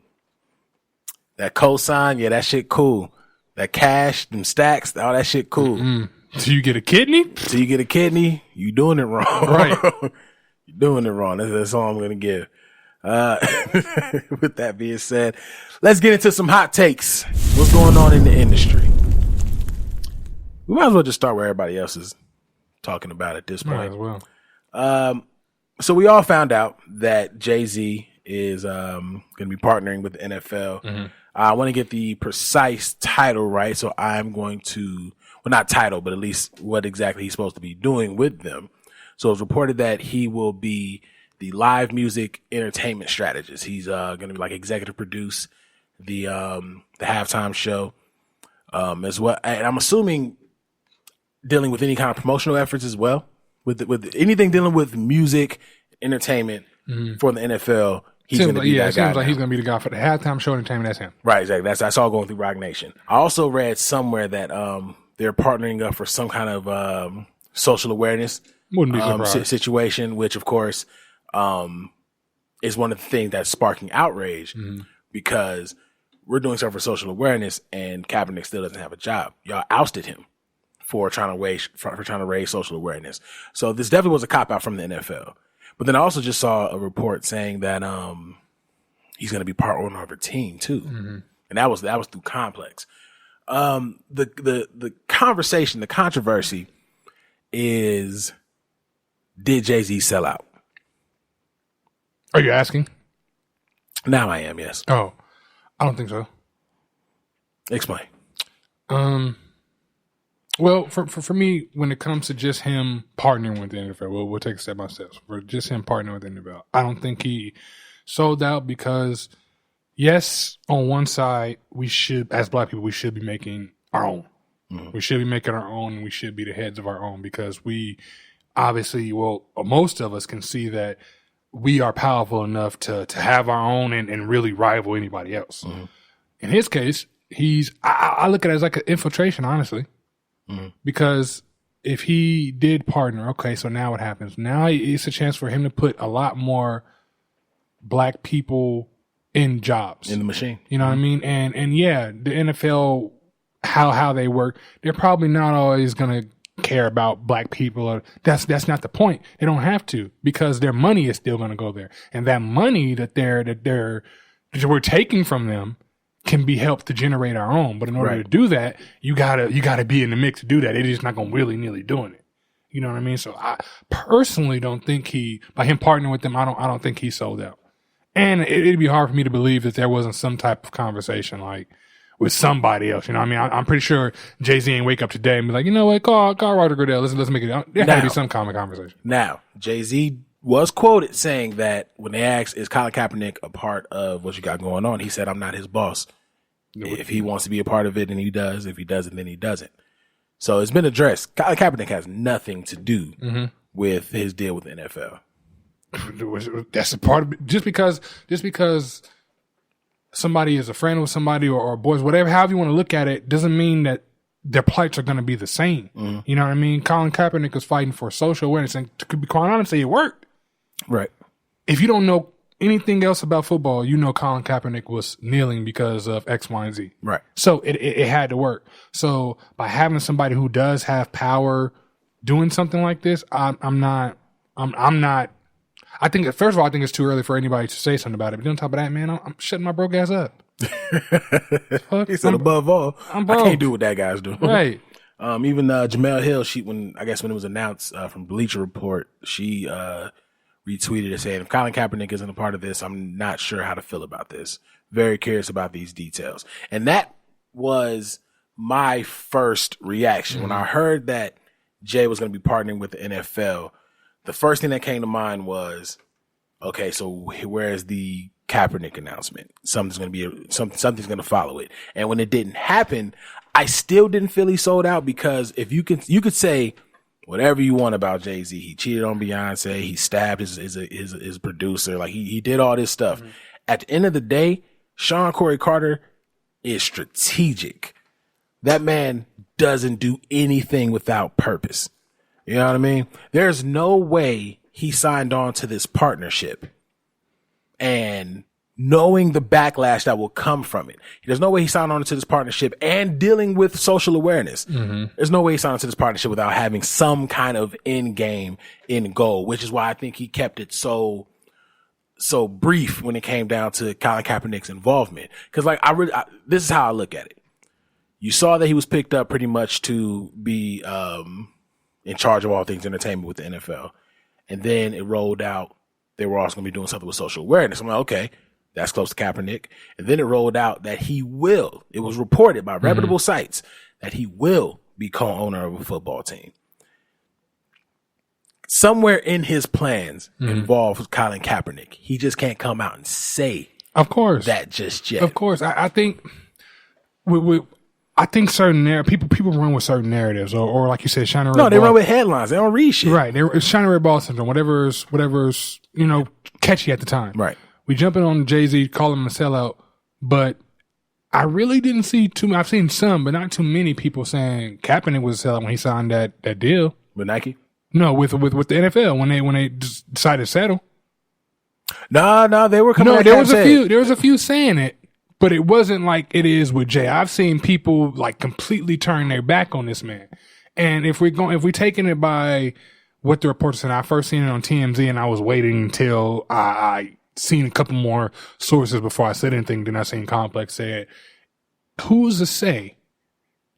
S2: That cosign, yeah, that shit cool. That cash, them stacks, all that shit cool.
S3: So you get a kidney?
S2: So you get a kidney, you doing it wrong.
S3: Right.
S2: You're doing it wrong. That's all I'm gonna give. With that being said, let's get into some hot takes. What's going on in the industry? We might as well just start where everybody else is talking about at this point.
S3: Might as well.
S2: So we all found out that JayZ is going to be partnering with the NFL.
S3: Mm-hmm.
S2: I want to get the precise title right, so I'm going to, well, not title, but at least what exactly he's supposed to be doing with them. So it's reported that he will be the live music entertainment strategist. He's going to be like executive produce the halftime show as well. And I'm assuming dealing with any kind of promotional efforts as well. With anything dealing with music, entertainment for the NFL, he's going to be that guy.
S3: Seems like he's going to be the guy for the halftime show entertainment. That's him.
S2: Right, exactly. That's all going through Roc Nation. I also read somewhere that they're partnering up for some kind of social awareness situation, which of course is one of the things that's sparking outrage because we're doing stuff for social awareness and Kaepernick still doesn't have a job. Y'all ousted him for trying to raise social awareness. So this definitely was a cop out from the NFL. But then I also just saw a report saying that he's going to be part owner of a team too, and that was through Complex. The conversation, the controversy is, did JayZ sell out?
S3: Are you asking?
S2: Now I am, yes.
S3: Oh, I don't think so.
S2: Explain.
S3: Well, for me, when it comes to just him partnering with the NFL, we'll take it step by step. For just him partnering with the NFL, I don't think he sold out because, yes, on one side, we should, as black people, we should be making our own. We should be making our own, and we should be the heads of our own because we obviously, well, most of us can see that we are powerful enough to have our own and really rival anybody else. In his case, I look at it as like an infiltration, honestly, because if he did partner, okay, so now what happens? Now it's a chance for him to put a lot more black people in jobs.
S2: In the machine.
S3: You know what I mean? And yeah, the NFL, how they work, they're probably not always going to care about black people. Or that's not the point. They don't have to because their money is still going to go there. And that money that we're taking from them can be helped to generate our own. But in order to do that, you gotta be in the mix to do that. It is not going to willy-nilly doing it. You know what I mean? So I personally don't think by him partnering with them, I don't think he sold out. And it'd be hard for me to believe that there wasn't some type of conversation like with somebody else. You know what I mean? I'm pretty sure JayZ ain't wake up today and be like, you know what, call Roger Goodell. Let's make it. There had to be some common conversation.
S2: Now, JayZ was quoted saying that when they asked, is Colin Kaepernick a part of what you got going on? He said, I'm not his boss. If he wants to be a part of it, then he does. If he doesn't, then he doesn't. So it's been addressed. Colin Kaepernick has nothing to do with his deal with the NFL.
S3: That's a part of it. Just because somebody is a friend with somebody or boys, whatever, however you want to look at it, doesn't mean that their plights are going to be the same. You know what I mean? Colin Kaepernick is fighting for social awareness, and to be quite honest, it worked.
S2: Right.
S3: If you don't know anything else about football, you know Colin Kaepernick was kneeling because of X, Y, and Z.
S2: Right.
S3: So it had to work. So by having somebody who does have power doing something like this, I'm not. I think, first of all, I think it's too early for anybody to say something about it. But on top of that, man, I'm shutting my broke ass up.
S2: He said, above all, I can't do what that guy's doing.
S3: Right.
S2: Even Jamel Hill, when it was announced from Bleacher Report, she retweeted it saying, if Colin Kaepernick isn't a part of this, I'm not sure how to feel about this. Very curious about these details. And that was my first reaction. When I heard that Jay was going to be partnering with the NFL, the first thing that came to mind was, okay, so where's the Kaepernick announcement? Something's going to follow it. And when it didn't happen, I still didn't feel he sold out because if you could say whatever you want about JayZ, he cheated on Beyonce, he stabbed his producer, like he did all this stuff. At the end of the day, Sean Corey Carter is strategic. That man doesn't do anything without purpose. You know what I mean? There's no way he signed on to this partnership and knowing the backlash that will come from it. There's no way he signed on to this partnership and dealing with social awareness. There's no way he signed on to this partnership without having some kind of end game, end goal, which is why I think he kept it so brief when it came down to Colin Kaepernick's involvement. Cause like this is how I look at it. You saw that he was picked up pretty much to be, in charge of all things entertainment with the NFL. And then it rolled out, they were also going to be doing something with social awareness. I'm like, okay, that's close to Kaepernick. And then it rolled out that it was reported by reputable sites that he will be co-owner of a football team. Somewhere in his plans involves Colin Kaepernick. He just can't come out and say that just yet.
S3: Of course. I think I think certain people run with certain narratives, or like you said, shiny red ball.
S2: No, they run with headlines. They don't read shit.
S3: Right. It's shiny red ball syndrome. Whatever's catchy at the time.
S2: Right.
S3: We jumping on JayZ, calling him a sellout, but I really didn't see I've seen some, but not too many people saying Kaepernick was a sellout when he signed that deal
S2: With Nike?
S3: No, with the NFL when they decided to settle.
S2: No, they were coming.
S3: No, there was a few saying it. But it wasn't like it is with Jay. I've seen people like completely turn their back on this man. And if we're taking it by what the reporter said, I first seen it on TMZ and I was waiting until I seen a couple more sources before I said anything. Then I seen Complex say it. Who's to say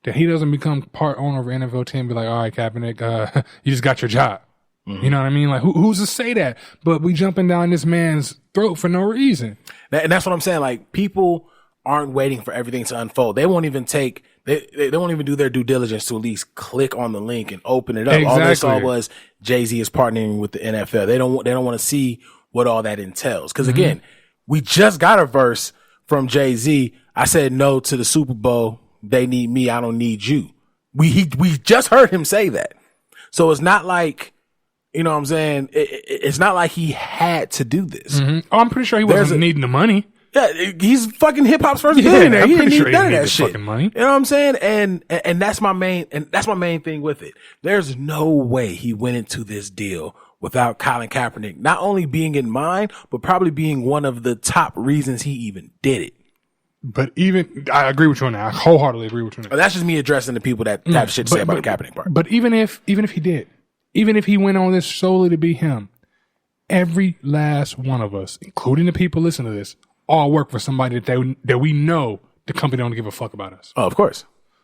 S3: that he doesn't become part owner of an NFL team and be like, all right, Kaepernick, you just got your job. You know what I mean? Like who's to say that? But we jumping down this man's throat for no reason.
S2: And that's what I'm saying. Like people aren't waiting for everything to unfold. They won't even they won't even do their due diligence to at least click on the link and open it up.
S3: Exactly.
S2: All they saw was JayZ is partnering with the NFL. They don't want to see what all that entails. Cause again, We just got a verse from JayZ. I said no to the Super Bowl. They need me. I don't need you. We just heard him say that. So it's not like, you know what I'm saying? It's not like he had to do this.
S3: Oh, I'm pretty sure he wasn't needing the money.
S2: Yeah, he's fucking hip hop's first billionaire.
S3: I'm
S2: He
S3: pretty
S2: didn't
S3: sure
S2: need
S3: he
S2: none of
S3: didn't
S2: that
S3: need the
S2: shit.
S3: fucking money.
S2: You know what I'm saying? And that's my main thing with it. There's no way he went into this deal without Colin Kaepernick not only being in mind, but probably being one of the top reasons he even did it.
S3: But I agree with you on that. I wholeheartedly agree with you on that.
S2: That's just me addressing the people that have shit to say about the Kaepernick part.
S3: But even if he did, even if he went on this solely to be him, every last one of us, including the people listening to this, all work for somebody that we know the company don't give a fuck about us.
S2: Oh, of course.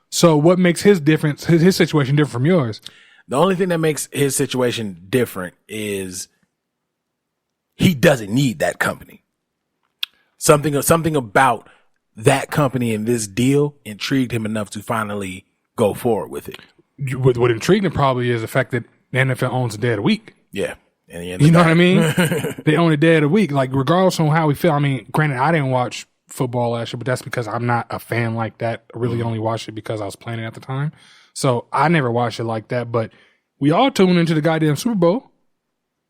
S3: So what makes his situation different from yours?
S2: The only thing that makes his situation different is he doesn't need that company. Something about that company and this deal intrigued him enough to finally go forward with it.
S3: What intrigued him probably is the fact that the NFL owns a day of the week.
S2: Yeah.
S3: You know what I mean? They own a day of the week. Like, regardless on how we feel. I mean, granted, I didn't watch football last year, but that's because I'm not a fan like that. I really only watched it because I was playing it at the time. So I never watched it like that. But we all tune into the goddamn Super Bowl.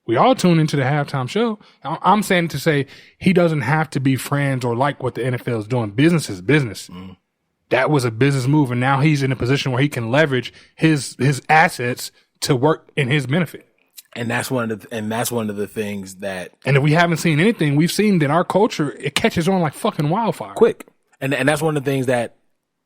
S3: We all tune into the halftime show. I'm saying to say he doesn't have to be friends or like what the NFL is doing. Business is business. That was a business move, and now he's in a position where he can leverage his assets to work in his benefit.
S2: And that's one of the things that.
S3: And if we haven't seen anything, we've seen that our culture, it catches on like fucking wildfire.
S2: Quick. And that's one of the things that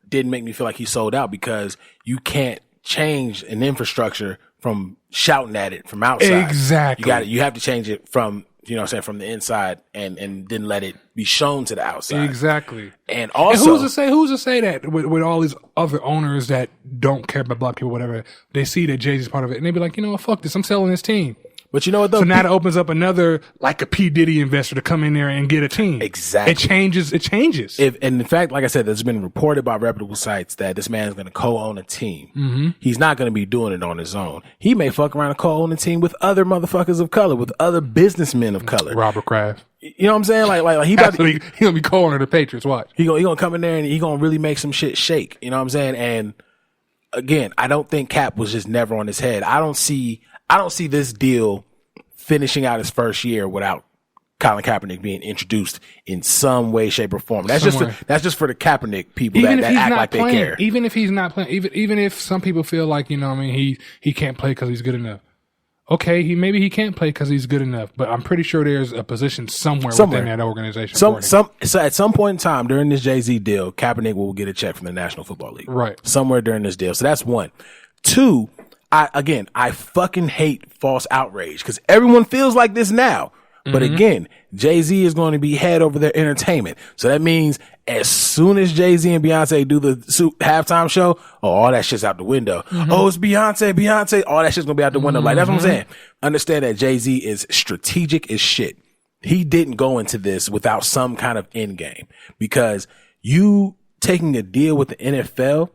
S2: didn't make me feel like he sold out, because you can't change an infrastructure from shouting at it from outside.
S3: Exactly.
S2: You have to change it from, you know what I'm saying, from the inside and then let it be shown to the outside.
S3: Exactly.
S2: And also,
S3: and who's to say that with all these other owners that don't care about black people, whatever, they see that JayZ's part of it and they be like, you know what, fuck this, I'm selling this team.
S2: But you know what though?
S3: So now it opens up another, like a P. Diddy investor to come in there and get a team.
S2: Exactly.
S3: It changes.
S2: And in fact, like I said, there's been reported by reputable sites that this man is going to co-own a team. He's not going to be doing it on his own. He may fuck around and co-own a team with other motherfuckers of color, with other businessmen of color.
S3: Robert Kraft.
S2: You know what I'm saying? Like he
S3: gonna be co-owner the Patriots. Watch.
S2: He gonna come in there and he gonna really make some shit shake. You know what I'm saying? And again, I don't think Cap was just never on his head. I don't see this deal finishing out his first year without Colin Kaepernick being introduced in some way, shape, or form. That's just for the Kaepernick people that act like they care.
S3: Even if he's not playing, even if some people feel like, you know what I mean, he can't play because he's good enough. Okay, maybe he can't play because he's good enough, but I'm pretty sure there's a position somewhere within that organization. So
S2: at some point in time during this JayZ deal, Kaepernick will get a check from the National Football League.
S3: Right.
S2: Somewhere during this deal. So that's one. Two, I fucking hate false outrage because everyone feels like this now. But again, JayZ is going to be head over their entertainment. So that means as soon as JayZ and Beyonce do the halftime show, all that shit's out the window. Oh, it's Beyonce. All that shit's going to be out the window. Like, that's what I'm saying. Understand that JayZ is strategic as shit. He didn't go into this without some kind of end game, because you taking a deal with the NFL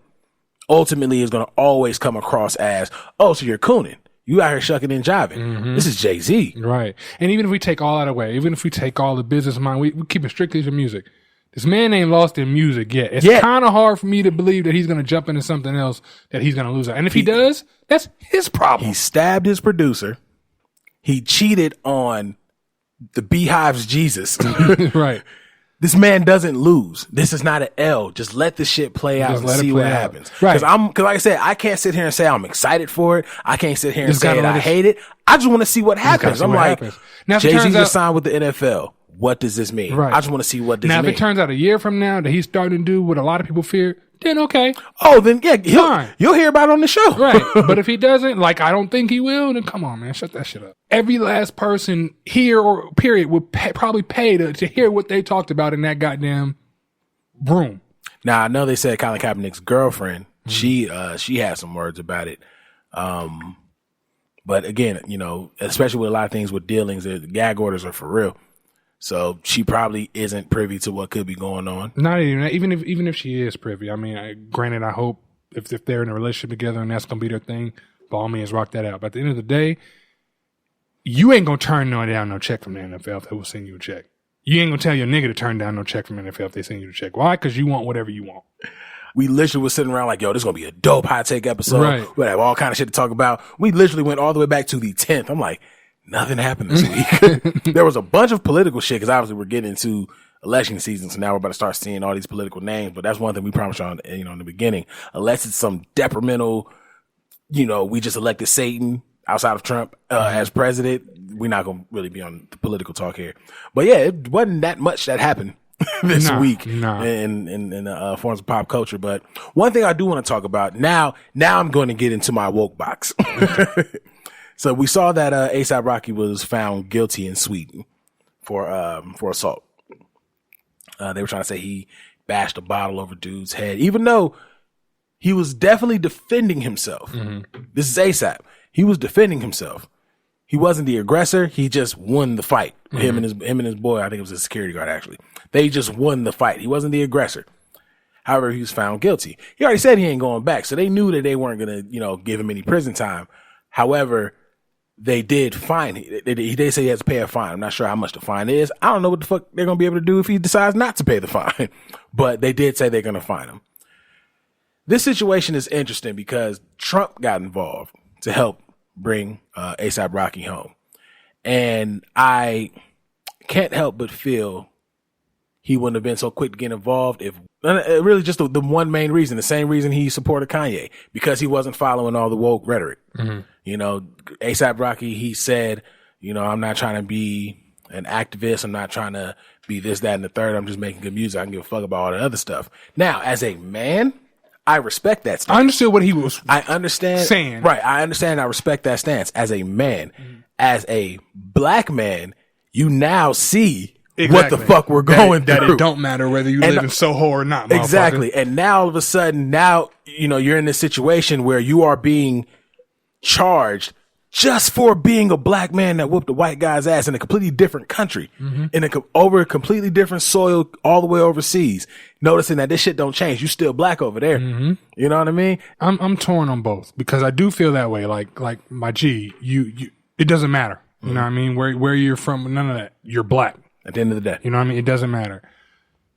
S2: ultimately is going to always come across as, oh, so you're cooning. You out here shucking and jiving. This is JayZ.
S3: Right. And even if we take all that away, even if we take all the business mind, we keep it strictly to music. This man ain't lost in music yet. It's kind of hard for me to believe that he's going to jump into something else that he's going to lose out. And if he does, that's his problem.
S2: He stabbed his producer. He cheated on the Beehive's Jesus.
S3: Right.
S2: This man doesn't lose. This is not an L. Just let the shit play out and see what happens.
S3: Right.
S2: Because like I said, I can't sit here and say I'm excited for it. I can't sit here and say that I hate it. I just want to see what happens. I'm like, JayZ just signed with the NFL. What does this mean?
S3: Right.
S2: I just want to see what this means.
S3: Now, if it turns out a year from now that he's starting to do what a lot of people fear, then okay.
S2: Oh, then yeah, you'll hear about it on the show.
S3: Right. But if he doesn't, like I don't think he will, then come on, man, shut that shit up. Every last person here or period would probably pay to hear what they talked about in that goddamn room.
S2: Now, I know they said Colin Kaepernick's girlfriend, she had some words about it. But again, you know, especially with a lot of things with dealings, the gag orders are for real. So she probably isn't privy to what could be going on.
S3: Not even if she is privy. I mean, granted, I hope if they're in a relationship together and that's gonna be their thing, by all means, rock that out. But at the end of the day, you ain't gonna turn down no check from the NFL if they will send you a check. You ain't gonna tell your nigga to turn down no check from NFL if they send you the check. Why? Because you want whatever you want.
S2: We literally was sitting around like, yo, this is going to be a dope hot take episode.
S3: Right.
S2: We have all kind of shit to talk about. We literally went all the way back to the 10th. I'm like, nothing happened this week. There was a bunch of political shit because obviously we're getting into election season. So now we're about to start seeing all these political names. But that's one thing we promised you on, in the beginning. Unless it's some detrimental, we just elected Satan outside of Trump as president. We're not going to really be on the political talk here. But yeah, it wasn't that much that happened this week in forms of pop culture. But one thing I do want to talk about now I'm going to get into my woke box. So we saw that A$AP Rocky was found guilty in Sweden for assault. They were trying to say he bashed a bottle over dude's head, even though he was definitely defending himself. This is A$AP. He was defending himself. He wasn't the aggressor. He just won the fight. Him and his boy, I think it was a security guard actually. They just won the fight. He wasn't the aggressor. However, he was found guilty. He already said he ain't going back, so they knew that they weren't gonna, give him any prison time. However, they did fine. They say he has to pay a fine. I'm not sure how much the fine is. I don't know what the fuck they're gonna be able to do if he decides not to pay the fine. But they did say they're gonna fine him. This situation is interesting because Trump got involved to help bring A$AP Rocky home. And I can't help but feel he wouldn't have been so quick to get involved if really just the one main reason, the same reason he supported Kanye, because he wasn't following all the woke rhetoric. A$AP Rocky, he said, I'm not trying to be an activist. I'm not trying to be this, that, and the third. I'm just making good music. I can give a fuck about all the other stuff. Now, as a man, I respect that stance.
S3: I understood what he was
S2: saying. Right. I understand. I respect that stance as a man. As a black man, you now see what the fuck we're going through.
S3: That it don't matter whether you live in Soho or not.
S2: Exactly. And now all of a sudden, you're in this situation where you are being charged just for being a black man that whooped a white guy's ass in a completely different country, over a completely different soil, all the way overseas. Noticing that this shit don't change. You still black over there. You know what I mean?
S3: I'm torn on both because I do feel that way. Like my G, you it doesn't matter. You know what I mean? Where you're from, none of that. You're black.
S2: At the end of the day.
S3: You know what I mean? It doesn't matter.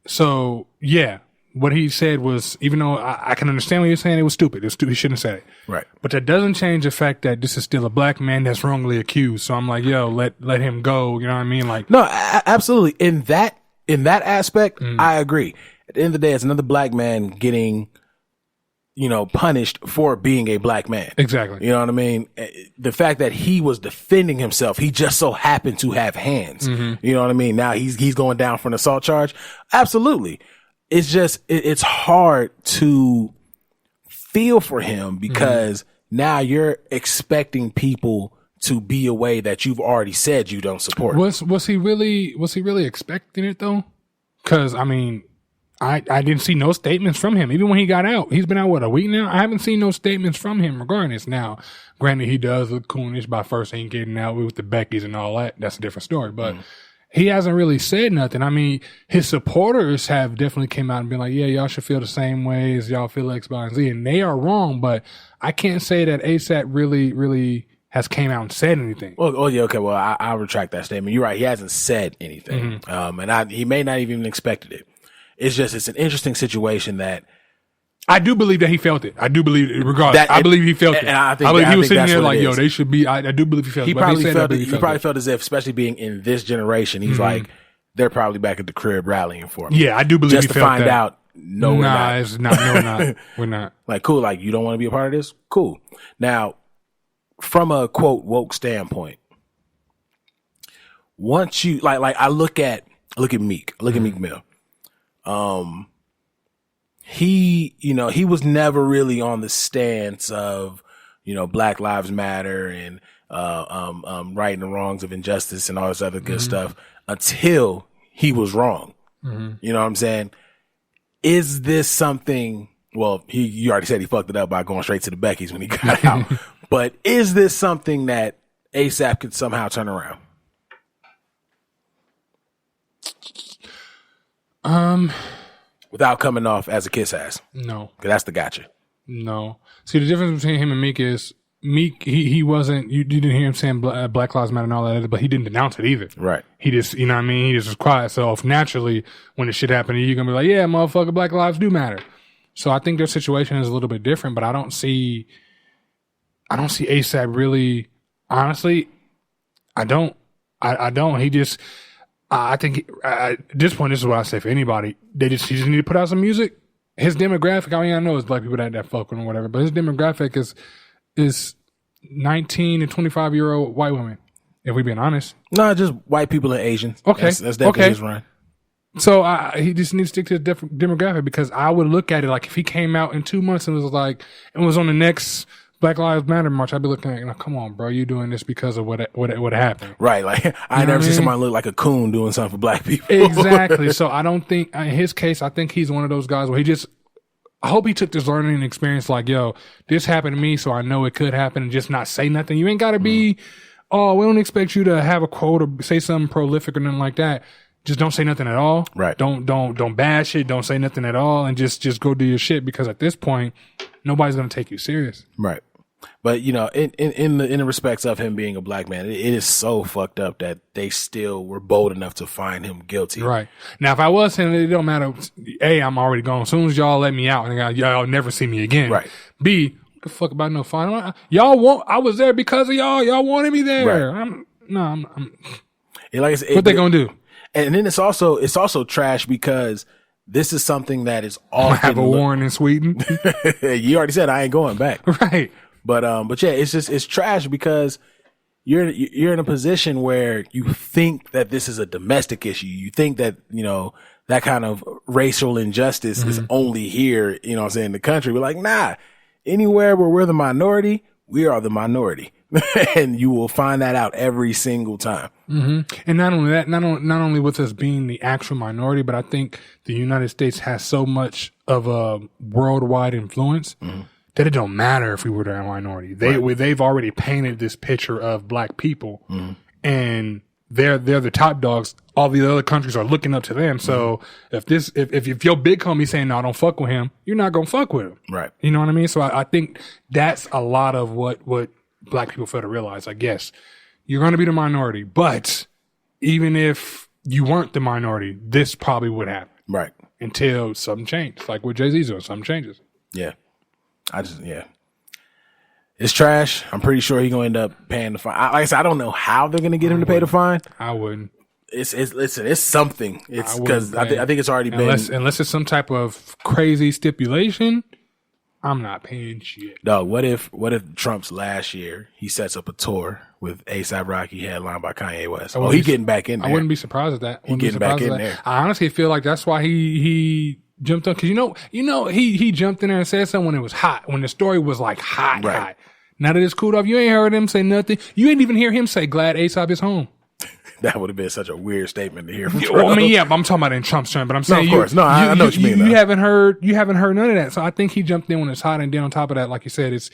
S3: So yeah. What he said was, even though I can understand what you're saying, it was stupid. He shouldn't have said it. Right. But that doesn't change the fact that this is still a black man that's wrongly accused. So I'm like, yo, let him go. You know what I mean? Like,
S2: no, absolutely. In that aspect, I agree. At the end of the day, it's another black man getting, punished for being a black man.
S3: Exactly.
S2: You know what I mean? The fact that he was defending himself, he just so happened to have hands. You know what I mean? Now he's going down for an assault charge. Absolutely. It's just, it's hard to feel for him because now you're expecting people to be a way that you've already said you don't support.
S3: Was he really expecting it though? Cause I mean, I didn't see no statements from him. Even when he got out, he's been out, a week now? I haven't seen no statements from him regarding this. Now, granted, he does look coonish by first ain't getting out with the Beckys and all that. That's a different story, but he hasn't really said nothing. I mean, his supporters have definitely came out and been like, yeah, y'all should feel the same way as y'all feel X, Y, and Z. And they are wrong, but I can't say that A$AP really has came out and said anything.
S2: Oh yeah, okay. Well, I'll retract that statement. You're right. He hasn't said anything. And he may not even expected it. It's an interesting situation that
S3: I do believe that he felt it. I do believe it, regardless. I believe he felt it.
S2: And I
S3: believe he was sitting there like, yo, they should be. I do believe he felt it.
S2: He probably felt as if, especially being in this generation, he's like, they're probably back at the crib rallying for me.
S3: Yeah, I do believe
S2: just
S3: he
S2: to
S3: felt
S2: find
S3: that.
S2: out. No, we're not.
S3: It's not. No, we're not. We're not.
S2: Like, cool. Like, you don't want to be a part of this? Cool. Now, from a quote woke standpoint, once you like, I look at Meek. I look at Meek Mill. He was never really on the stance of, Black Lives Matter and, righting the wrongs of injustice and all this other good stuff until he was wrong. You know what I'm saying? Is this something, well, you already said he fucked it up by going straight to the Beckys when he got out, but is this something that A$AP could somehow turn around? Without coming off as a kiss ass.
S3: No.
S2: Because that's the gotcha.
S3: No. See, the difference between him and Meek is Meek, he wasn't, you didn't hear him saying Black Lives Matter and all that, but he didn't denounce it either.
S2: Right.
S3: He just, you know what I mean? He just was quiet. So if naturally, when the shit happened, you're going to be like, yeah, motherfucker, Black lives do matter. So I think their situation is a little bit different, but I don't see ASAP really, honestly, I don't. He just, I think at this point, this is what I say for anybody. He just need to put out some music. His demographic, I mean, I know it's black people that fuck with him or whatever, but his demographic is 19 and 25-year-old white women, if we being honest.
S2: No, just white people and Asians.
S3: Okay.
S2: That's definitely his run.
S3: So he just needs to stick to the demographic, because I would look at it like if he came out in 2 months and was on the next Black Lives Matter march, I'd be looking at it, come on, bro, you doing this because of what happened.
S2: Right. Like, I never seen somebody look like a coon doing something for black people.
S3: Exactly. So I don't think, in his case, I think he's one of those guys where I hope he took this learning experience like, yo, this happened to me, so I know it could happen, and just not say nothing. You ain't got to be, we don't expect you to have a quote or say something prolific or nothing like that. Just don't say nothing at all.
S2: Right.
S3: Don't bash it. Don't say nothing at all, and just go do your shit, because at this point, nobody's going to take you serious.
S2: Right. But, you know, in the respects of him being a black man, it is so fucked up that they still were bold enough to find him guilty.
S3: Right. Now, if I was saying it don't matter, A, I'm already gone. As soon as y'all let me out, and y'all never see me again.
S2: Right.
S3: B, what the fuck about no fine? I was there because of y'all. Y'all wanted me there. Right.
S2: Like I said,
S3: what they gonna do?
S2: And then it's also trash because this is something that is often
S3: have a warrant in Sweden.
S2: You already said I ain't going back.
S3: Right.
S2: But yeah, it's trash because you're in a position where you think that this is a domestic issue. You think that, you know, that kind of racial injustice is only here, you know what I'm saying, in the country. We're like, nah, anywhere where we're the minority, we are the minority. And you will find that out every single time.
S3: Mm-hmm. And not only that, not only with us being the actual minority, but I think the United States has so much of a worldwide influence that it don't matter if we were the minority. They've already painted this picture of black people, and they're the top dogs. All the other countries are looking up to them. So if your big homie saying, no, don't fuck with him, you're not gonna fuck with him.
S2: Right.
S3: You know what I mean? So I think that's a lot of what black people fail to realize. Like, yes, you're gonna be the minority, but even if you weren't the minority, this probably would happen. Right. Until something changes. Like what JayZ's doing, something changes.
S2: Yeah. It's trash. I'm pretty sure he's going to end up paying the fine. Like I said, I don't know how they're going to get him to pay the fine.
S3: I wouldn't.
S2: It's something. It's because I think it's already been.
S3: Unless it's some type of crazy stipulation, I'm not paying shit.
S2: Dog, what if Trump's last year, he sets up a tour with A$AP Rocky headlined by Kanye West? Oh, he getting back in there.
S3: I wouldn't be surprised at that.
S2: He getting back in there.
S3: I honestly feel like that's why he jumped up, because he jumped in there and said something when it was hot, when the story was like hot. Now that it's cooled off, you ain't heard him say nothing. You ain't even hear him say glad A$AP is home.
S2: That would have been such a weird statement to hear from Trump.
S3: Well, I mean, yeah, but I'm talking about in Trump's term. But I'm saying,
S2: no, of course, I know what you mean.
S3: You haven't heard none of that. So I think he jumped in when it's hot, and then on top of that, like you said, it's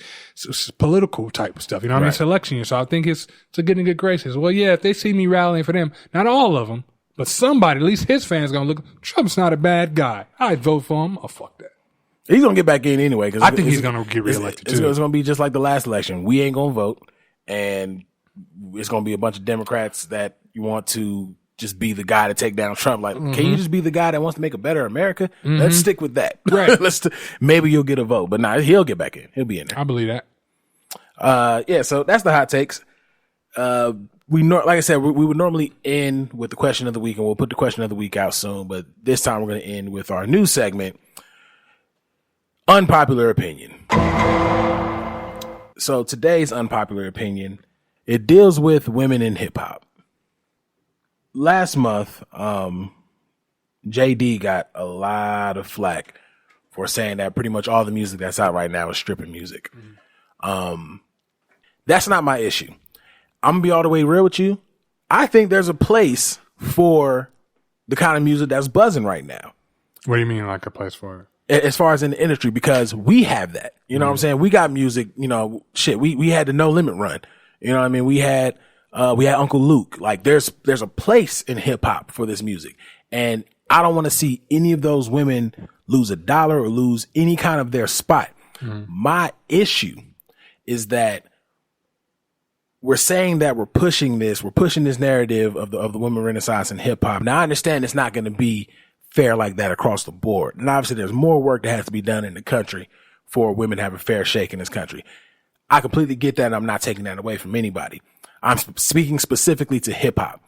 S3: political type of stuff. You know what I mean? It's election year, so I think it's to get in good graces. Well, yeah, if they see me rallying for them, not all of them, but somebody, at least his fans, gonna look. Trump's not a bad guy. I'd vote for him. Oh, fuck that.
S2: He's gonna get back in anyway. Cause
S3: I think he's gonna get reelected too.
S2: It's gonna be just like the last election. We ain't gonna vote, and it's gonna be a bunch of Democrats that you want to just be the guy to take down Trump. Like, can you just be the guy that wants to make a better America? Let's stick with that.
S3: Right.
S2: Maybe you'll get a vote, but nah, he'll get back in. He'll be in there.
S3: I believe that.
S2: Yeah. So that's the hot takes. Like I said, we would normally end with the question of the week, and we'll put the question of the week out soon. But this time we're going to end with our new segment, Unpopular Opinion. So today's Unpopular Opinion, it deals with women in hip hop. Last month, JD got a lot of flack for saying that pretty much all the music that's out right now is stripping music. That's not my issue. I'm gonna be all the way real with you. I think there's a place for the kind of music that's buzzing right now.
S3: What do you mean, like a place for
S2: it? As far as in the industry, because we have that. You know what I'm saying? We got music, we had the No Limit run. You know what I mean? We had Uncle Luke. Like there's a place in hip hop for this music. And I don't want to see any of those women lose a dollar or lose any kind of their spot. My issue is that we're saying that we're pushing this narrative of the women renaissance in hip hop. Now I understand it's not going to be fair like that across the board. And obviously there's more work that has to be done in the country for women to have a fair shake in this country. I completely get that. And I'm not taking that away from anybody. I'm speaking specifically to hip hop.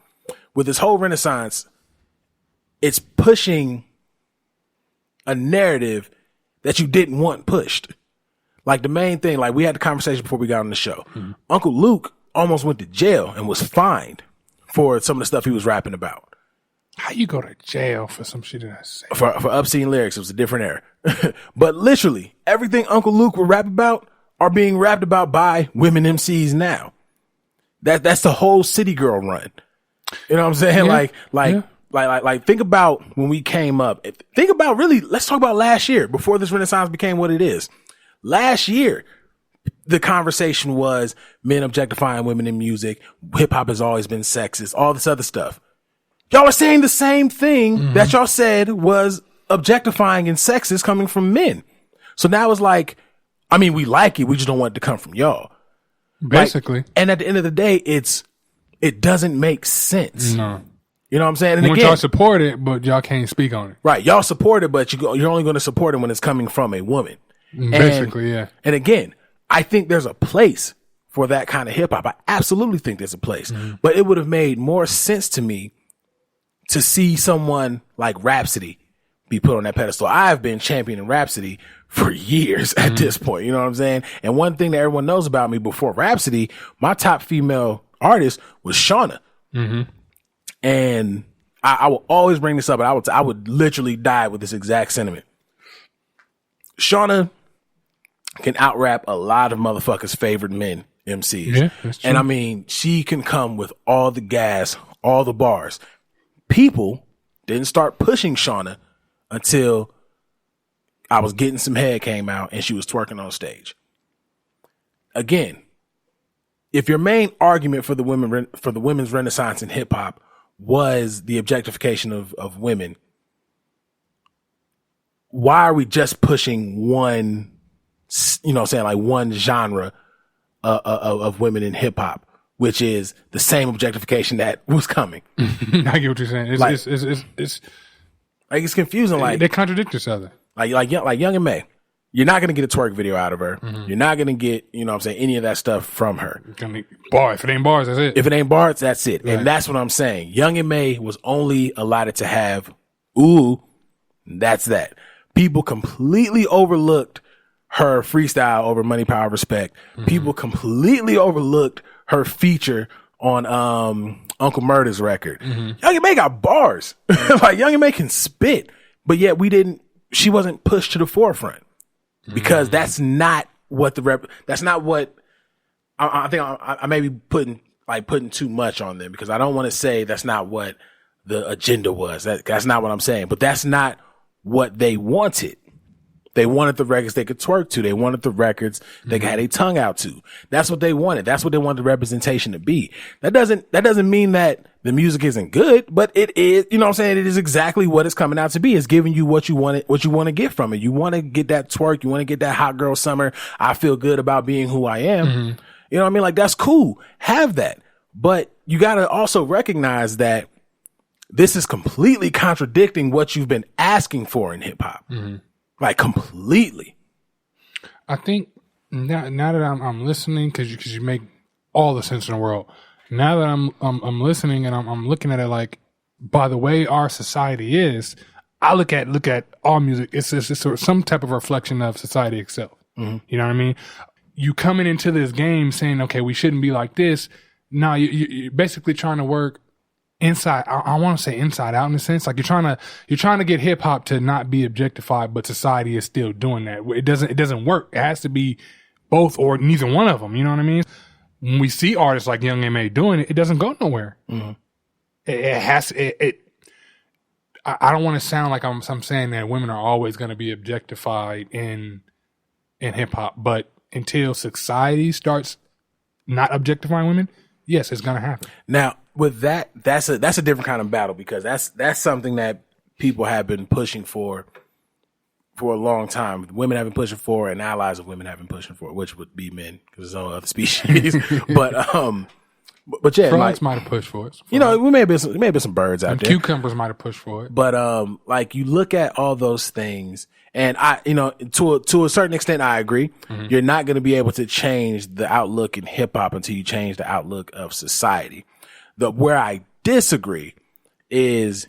S2: With this whole renaissance, it's pushing a narrative that you didn't want pushed. Like the main thing, like we had the conversation before we got on the show. Mm-hmm. Uncle Luke almost went to jail and was fined for some of the stuff he was rapping about.
S3: How you go to jail for some shit that I say?
S2: For obscene lyrics. It was a different era. But literally, everything Uncle Luke would rap about are being rapped about by women MCs now. That's the whole city girl run. You know what I'm saying? Yeah. Like think about when we came up. Think about really, let's talk about last year before this renaissance became what it is. Last year, the conversation was men objectifying women in music. Hip hop has always been sexist, all this other stuff. Y'all are saying the same thing that y'all said was objectifying and sexist coming from men. So now it's like, I mean, we like it. We just don't want it to come from y'all.
S3: Basically.
S2: Like, and at the end of the day, it doesn't make sense.
S3: No.
S2: You know what I'm saying? And
S3: y'all support it, but y'all can't speak on it.
S2: Right. Y'all support it, but you're only going to support it when it's coming from a woman.
S3: Basically, yeah.
S2: And again, I think there's a place for that kind of hip hop. I absolutely think there's a place, but it would have made more sense to me to see someone like Rhapsody be put on that pedestal. I've been championing Rhapsody for years at this point. You know what I'm saying? And one thing that everyone knows about me before Rhapsody, my top female artist was Shauna. And I will always bring this up, and I would literally die with this exact sentiment. Shauna can out-rap a lot of motherfuckers' favorite men, MCs.
S3: Yeah, that's true.
S2: And I mean, she can come with all the gas, all the bars. People didn't start pushing Shauna until I Was Getting Some Head came out and she was twerking on stage. Again, if your main argument for the women's renaissance in hip hop was the objectification of women, why are we just pushing one, you know what I'm saying, like one genre of women in hip hop, which is the same objectification that was coming?
S3: I get what you're saying. It's
S2: like, it's confusing. Like,
S3: they contradict each other.
S2: Like Young and May. You're not going to get a twerk video out of her. You're not going to get, you know what I'm saying, any of that stuff from her.
S3: Bar. If it ain't bars, that's it.
S2: If it ain't bars, that's it. Right. And that's what I'm saying. Young and May was only allotted to have, ooh, that's that. People completely overlooked her freestyle over Money, Power, Respect. People completely overlooked her feature on Uncle Murda's record. Young and May got bars. Like, Young and May can spit, but yet she wasn't pushed to the forefront. Because that's not what that's not what I think I may be putting too much on them, because I don't want to say that's not what the agenda was. That's not what I'm saying, but that's not what they wanted. They wanted the records they could twerk to. They wanted the records they had a tongue out to. That's what they wanted. That's what they wanted the representation to be. That doesn't mean that the music isn't good, but it is, you know what I'm saying? It is exactly what it's coming out to be. It's giving you what you want to get from it. You want to get that twerk. You want to get that hot girl summer. I feel good about being who I am. You know what I mean? Like, that's cool. Have that. But you got to also recognize that this is completely contradicting what you've been asking for in hip hop. Like, completely.
S3: I think now that I'm listening, because you make all the sense in the world. Now that I'm listening and I'm looking at it, like, by the way our society is, I look at all music. It's sort of some type of reflection of society itself. You know what I mean? You coming into this game saying, okay, we shouldn't be like this. No, you're basically trying to work inside. I want to say inside out, in a sense. Like, you're trying to get hip hop to not be objectified, but society is still doing that. It doesn't work. It has to be both or neither one of them. You know what I mean? When we see artists like Young M.A. doing it, it doesn't go nowhere. It has. I don't want to sound like I'm saying that women are always going to be objectified in hip hop, but until society starts not objectifying women, yes, it's going to happen.
S2: Now, with that's a different kind of battle, because that's something that people have been pushing for for a long time. Women have been pushing for it, and allies of women have been pushing for it, which would be men because there's no other species. But yeah,
S3: frogs might have pushed for it.
S2: You know, we may have been some birds out there.
S3: Cucumbers might have pushed for it.
S2: But like you look at all those things, and I, you know, to a certain extent, I agree. Mm-hmm. You're not going to be able to change the outlook in hip hop until you change the outlook of society. Where I disagree is,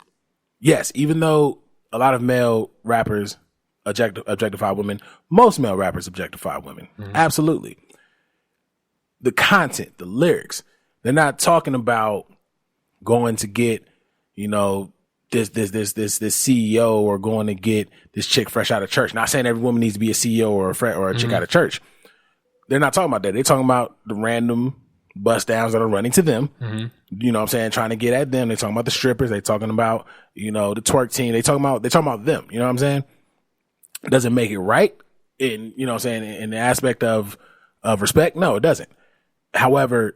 S2: yes, even though a lot of male rappers objectify women, most male rappers objectify women. Mm-hmm. Absolutely. The content, the lyrics. They're not talking about going to get, you know, this CEO or going to get this chick fresh out of church. Not saying every woman needs to be a CEO or a chick out of church. They're not talking about that. They're talking about the random bust downs that are running to them. Mm-hmm. You know what I'm saying? Trying to get at them. They're talking about the strippers. They're talking about, you know, the twerk team. They're talking about them. You know what I'm saying? It doesn't make it right in, you know what I'm saying, in the aspect of respect. No, it doesn't. However,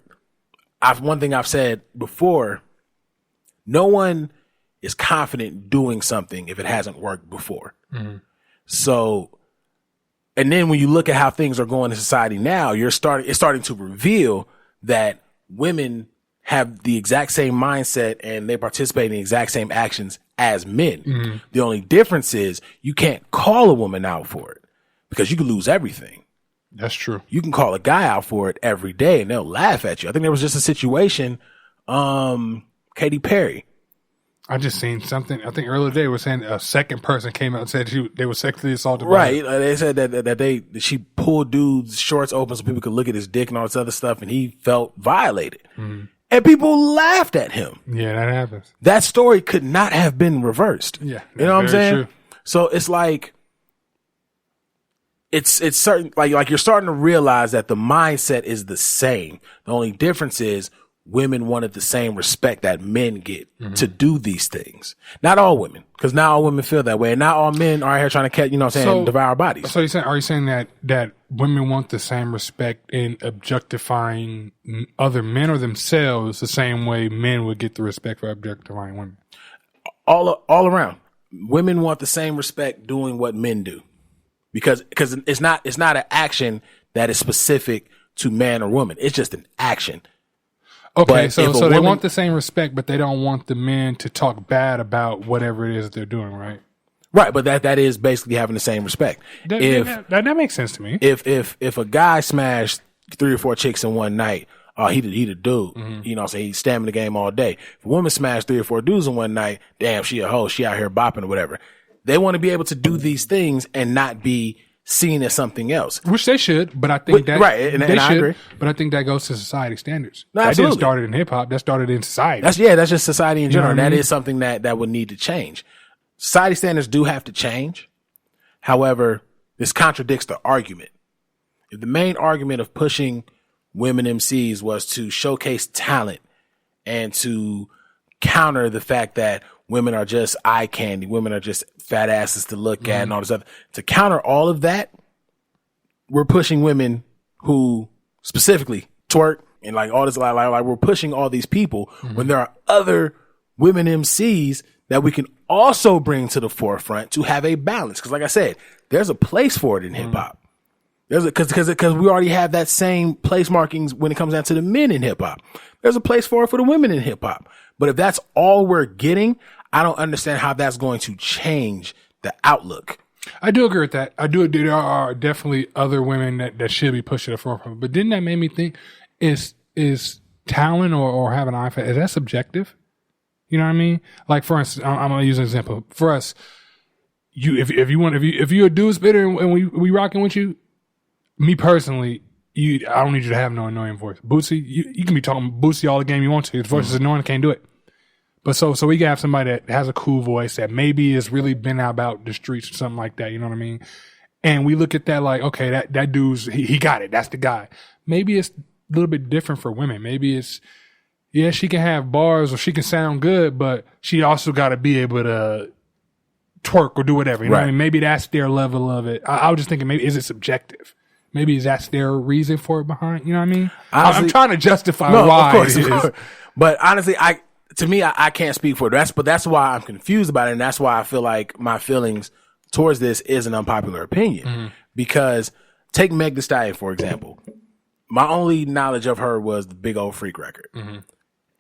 S2: one thing I've said before, no one is confident doing something if it hasn't worked before. Mm-hmm. So, and then when you look at how things are going in society now, it's starting to reveal that women have the exact same mindset and they participate in the exact same actions as men. Mm-hmm. The only difference is you can't call a woman out for it because you could lose everything.
S3: That's true.
S2: You can call a guy out for it every day and they'll laugh at you. I think there was just a situation, Katy Perry.
S3: I just seen something. I think earlier today was saying a second person came out and said they were sexually assaulted.
S2: Right. They said that she pulled dude's shorts open so people could look at his dick and all this other stuff, and he felt violated. Mm-hmm. And people laughed at him.
S3: Yeah, that happens.
S2: That story could not have been reversed.
S3: Yeah.
S2: You know what I'm saying?
S3: True.
S2: So it's like, it's certain, like you're starting to realize that the mindset is the same. The only difference is women wanted the same respect that men get to do these things. Not all women, because not all women feel that way. And not all men are out here trying to catch, you know what I'm saying, devour bodies.
S3: So are you saying that women want the same respect in objectifying other men or themselves the same way men would get the respect for objectifying women?
S2: All around. Women want the same respect doing what men do. Because it's not an action that is specific to man or woman. It's just an action.
S3: Okay, but so they want the same respect, but they don't want the men to talk bad about whatever it is that they're doing, right?
S2: Right, but that is basically having the same respect.
S3: That makes sense to me.
S2: If a guy smashed 3 or 4 chicks in one night, he the dude. Mm-hmm. You know what I'm saying? He's stamming the game all day. If a woman smashed 3 or 4 dudes in one night, damn, she a hoe. She out here bopping or whatever. They want to be able to do these things and not be seen as something else.
S3: Which they should, but I think that
S2: right, and I agree.
S3: But I think that goes to society standards.
S2: No,
S3: that didn't start in hip hop. That started in society.
S2: That's just society in general.
S3: You know
S2: that is something that would need to change. Society standards do have to change. However, this contradicts the argument. If the main argument of pushing women MCs was to showcase talent and to counter the fact that women are just eye candy, women are just fat asses to look at and all this other. To counter all of that, we're pushing women who specifically twerk and like all this, like we're pushing all these people when there are other women MCs that we can also bring to the forefront to have a balance. Cause like I said, there's a place for it in hip hop. Cause we already have that same place markings when it comes down to the men in hip hop. There's a place for it for the women in hip hop. But if that's all we're getting, I don't understand how that's going to change the outlook.
S3: I do agree with that. There are definitely other women that should be pushed to the forefront. But didn't that make me think, is talent or having an eye for, is that subjective? You know what I mean? Like for instance, I'm gonna use an example. For us, if you're a dude spitter and we rocking with you, me personally, I don't need you to have no annoying voice. Bootsy, you can be talking Bootsy all the game you want to. His voice is annoying, can't do it. But so we can have somebody that has a cool voice that maybe has really been out about the streets or something like that. You know what I mean? And we look at that like, okay, that dude's, he got it. That's the guy. Maybe it's a little bit different for women. Maybe it's, yeah, she can have bars or she can sound good, but she also got to be able to twerk or do whatever. You know what I mean? Maybe that's their level of it. I was just thinking, maybe is it subjective? Maybe that's their reason for it behind. You know what I mean? Honestly, I'm trying to justify why it is.
S2: But honestly, I can't speak for it. But that's why I'm confused about it, and that's why I feel like my feelings towards this is an unpopular opinion because take Meg Thee Stallion, for example. My only knowledge of her was the Big Old Freak record.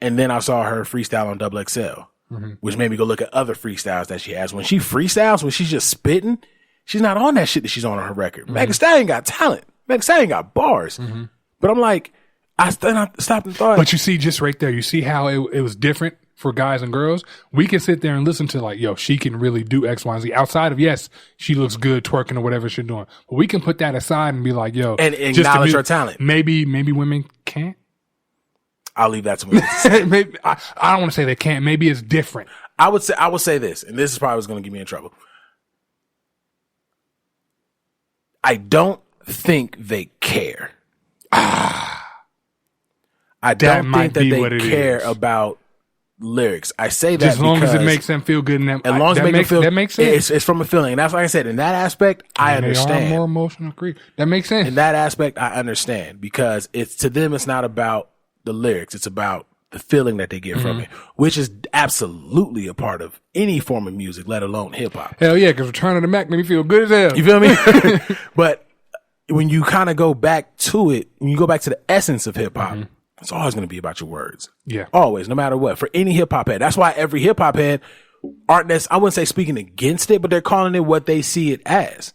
S2: And then I saw her freestyle on Double XL, which made me go look at other freestyles that she has. When she freestyles, when she's just spitting, she's not on that shit that she's on her record. Meg Thee Stallion got talent. Meg Thee Stallion got bars. But I'm like, I stopped and thought.
S3: But you see, just right there, you see how it was different for guys and girls. We can sit there and listen to like, yo, she can really do X, Y, and Z. Outside of, yes, she looks good twerking or whatever she's doing. But we can put that aside and be like, yo.
S2: And acknowledge her talent.
S3: Maybe women can't.
S2: I'll leave that to women.
S3: Maybe, I don't want to say they can't. Maybe it's different.
S2: I would say this, and this is probably what's going to get me in trouble. I don't think they care. I don't think that they care about lyrics. I say that
S3: as long as it makes them feel good. And
S2: as long as it makes them feel,
S3: that makes sense.
S2: It's from a feeling. And that's like I said, in that aspect, I understand.
S3: They are more emotional creep. That makes sense.
S2: In that aspect, I understand because it's to them, it's not about the lyrics. It's about the feeling that they get from it, which is absolutely a part of any form of music, let alone hip hop.
S3: Hell yeah, because Return of the Mac made me feel good as hell.
S2: You feel me? But when you kind of go back to it, when you go back to the essence of hip hop, it's always going to be about your words.
S3: Yeah.
S2: Always, no matter what. For any hip hop head. That's why every hip hop head aren't I wouldn't say speaking against it, but they're calling it what they see it as.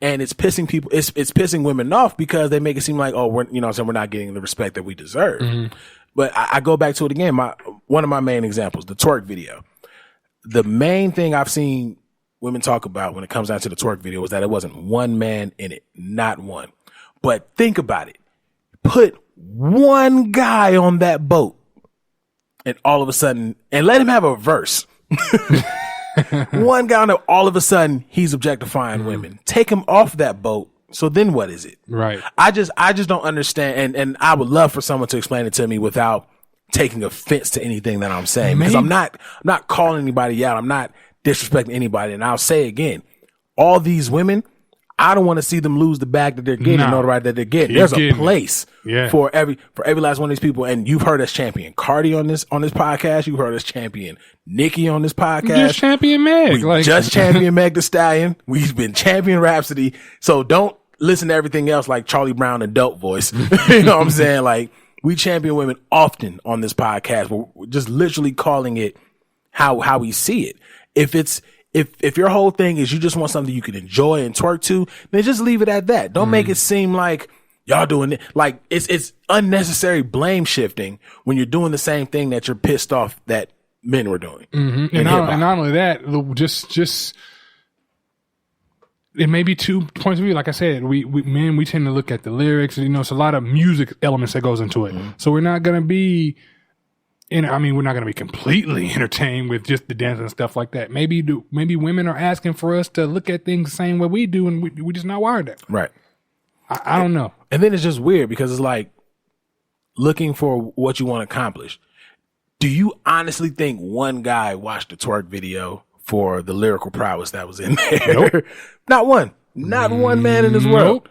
S2: And it's pissing people, it's pissing women off because they make it seem like, oh, we're not getting the respect that we deserve. But I go back to it again. One of my main examples, the twerk video. The main thing I've seen women talk about when it comes down to the twerk video was that it wasn't one man in it. Not one. But think about it. Put one guy on that boat and all of a sudden, and let him have a verse. One guy on there, all of a sudden he's objectifying women. Take him off that boat. So then what is it?
S3: Right.
S2: I just don't understand. And I would love for someone to explain it to me without taking offense to anything that I'm saying. Because I'm not calling anybody out. I'm not disrespecting anybody. And I'll say again, all these women, I don't want to see them lose the bag that they're getting, the notoriety that they're getting. There's a place for every last one of these people. And you've heard us champion Cardi on this podcast. You've heard us champion Nicki on this podcast.
S3: Just champion Meg.
S2: We just champion Meg Thee Stallion. We've been champion Rhapsody. So don't listen to everything else like Charlie Brown and Dope Voice. You know what I'm saying? Like, we champion women often on this podcast. We're just literally calling it how we see it. If your whole thing is you just want something you can enjoy and twerk to, then just leave it at that. Don't make it seem like y'all doing it. Like, it's unnecessary blame shifting when you're doing the same thing that you're pissed off that men were doing.
S3: And not only that, just it may be 2 points of view. Like I said, we tend to look at the lyrics. You know, it's a lot of music elements that goes into it. So we're not going to be, we're not going to be completely entertained with just the dance and stuff like that. Maybe women are asking for us to look at things the same way we do, and we just not wired that.
S2: Right.
S3: I don't know.
S2: And then it's just weird because it's like looking for what you want to accomplish. Do you honestly think one guy watched the twerk video for the lyrical prowess that was in there?
S3: Nope.
S2: Not one. Not one man in this world.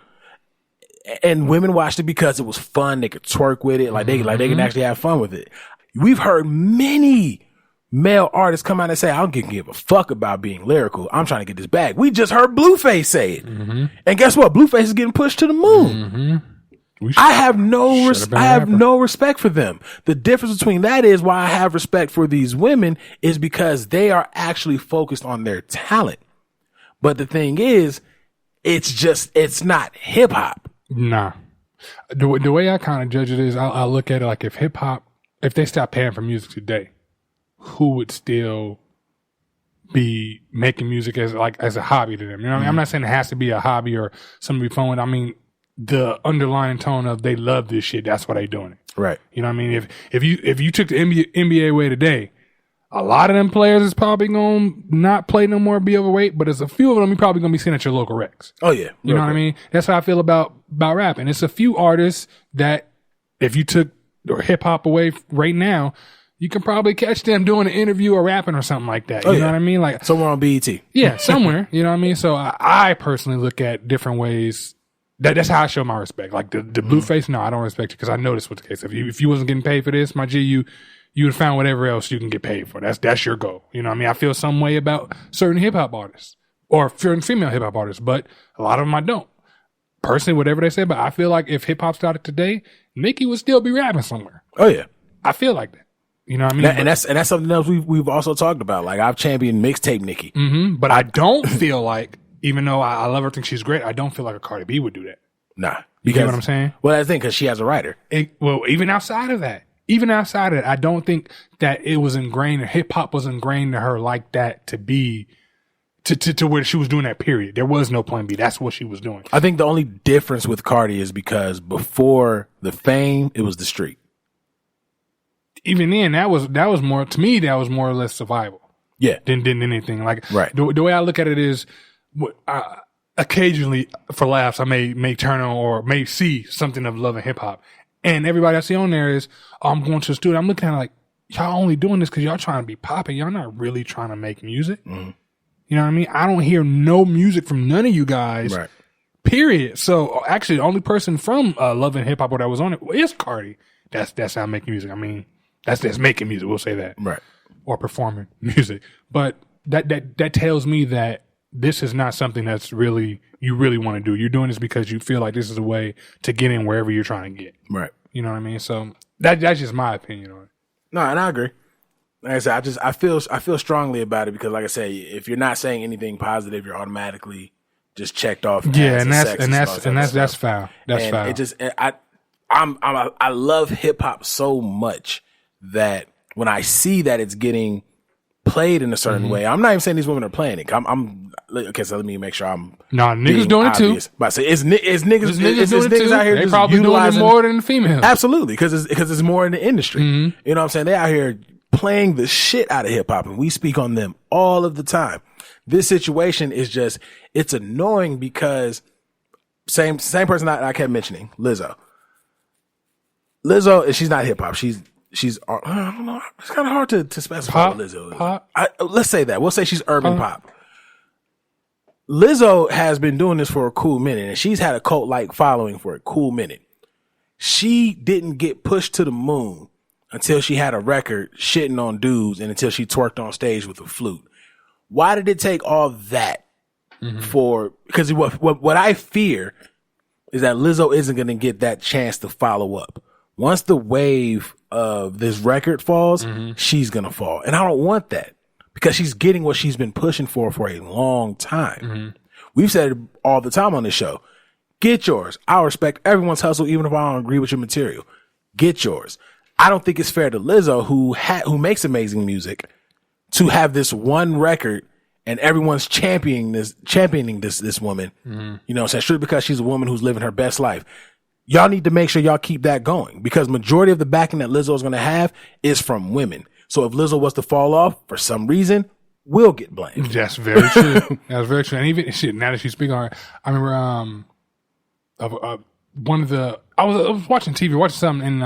S2: And women watched it because it was fun. They could twerk with it. Like they can actually have fun with it. We've heard many male artists come out and say, I don't give a fuck about being lyrical. I'm trying to get this bag. We just heard Blueface say it. And guess what? Blueface is getting pushed to the moon. I have no respect for them. The difference between that is why I have respect for these women is because they are actually focused on their talent. But the thing is, it's not hip hop.
S3: Nah. The way I kind of judge it is I look at it like if they stop paying for music today, who would still be making music as a hobby to them? You know what I mean? I'm not saying it has to be a hobby or something to be fun with. I mean, the underlying tone of they love this shit. That's why they doing it.
S2: Right.
S3: You know what I mean? If you took the NBA away today, a lot of them players is probably going to not play no more, be overweight, but there's a few of them you're probably going to be seeing at your local Rex.
S2: Oh, yeah.
S3: You know what I mean? That's how I feel about rapping. It's a few artists that if you took hip hop away right now, you can probably catch them doing an interview or rapping or something like that. You know what I mean? Like
S2: somewhere on BET.
S3: Yeah, somewhere. You know what I mean? So I personally look at different ways. That's how I show my respect. Like the Blueface, no, I don't respect you because I know this was the case. If you wasn't getting paid for this, my G, you would have found whatever else you can get paid for. That's your goal. You know what I mean? I feel some way about certain hip hop artists. or female hip hop artists, but a lot of them I don't. Personally, whatever they say, but I feel like if hip hop started today, Nicki would still be rapping somewhere.
S2: Oh yeah,
S3: I feel like that. You know what I mean?
S2: And that's something else we've also talked about. Like I've championed mixtape Nicki,
S3: but I don't feel like, even though I love her, think she's great, I don't feel like a CardiB would do that.
S2: Nah,
S3: You get what I'm saying?
S2: Well, that's the thing, because she has a writer.
S3: Even outside of that, I don't think that it was ingrained, hip hop was ingrained to her like that to be, to where she was doing that, period. There was no plan B. That's what she was doing.
S2: I think the only difference with Cardi is because before the fame, it was the street.
S3: Even then, that was more, to me, that was more or less survival.
S2: Yeah.
S3: Than anything. Like,
S2: right.
S3: The way I look at it is, occasionally, for laughs, I may turn on or may see something of Love and Hip Hop. And everybody I see on there is, I'm going to the studio. I'm looking at it like, y'all only doing this because y'all trying to be popping. Y'all not really trying to make music. Mm-hmm. You know what I mean? I don't hear no music from none of you guys.
S2: Right.
S3: Period. So actually, the only person from Love and Hip Hop that was on it is Cardi. That's how making music. I mean, that's making music. We'll say that.
S2: Right.
S3: Or performing music. But that tells me that this is not something that's you really want to do. You're doing this because you feel like this is a way to get in wherever you're trying to get.
S2: Right.
S3: You know what I mean? So that's just my opinion on it.
S2: No, and I agree. Like I said, I feel strongly about it because, like I say, if you're not saying anything positive, you're automatically just checked off.
S3: Yeah, and that's foul. That's foul.
S2: It just I love hip hop so much that when I see that it's getting played in a certain way, I'm not even saying these women are playing it. I'm okay. So let me make sure I'm.
S3: Nah, niggas doing
S2: obvious.
S3: it too.
S2: But I say it's niggas doing it out here.
S3: They probably doing it more than the females.
S2: Absolutely, because it's more in the industry. You know what I'm saying? They out here playing the shit out of hip hop, and we speak on them all of the time. This situation is just, it's annoying because same person I kept mentioning, Lizzo, and she's not hip hop. She's I don't know. It's kind of hard to specify what Lizzo is.
S3: Pop?
S2: Let's say that. We'll say she's urban pop. Lizzo has been doing this for a cool minute, and she's had a cult-like following for a cool minute. She didn't get pushed to the moon until she had a record shitting on dudes and until she twerked on stage with a flute. Why did it take all that because what I fear is that Lizzo isn't going to get that chance to follow up. Once the wave of this record falls, she's going to fall. And I don't want that because she's getting what she's been pushing for a long time. We've said it all the time on this show. Get yours. I respect everyone's hustle, even if I don't agree with your material. Get yours. I don't think it's fair to Lizzo, who makes amazing music, to have this one record and everyone's championing this woman. You know what I'm saying? Strictly because she's a woman who's living her best life. Y'all need to make sure y'all keep that going because majority of the backing that Lizzo is going to have is from women. So if Lizzo was to fall off for some reason, we'll get blamed.
S3: That's very true. That's very true. And even shit, now that you speak on it, I remember one of the I was watching TV, watching something in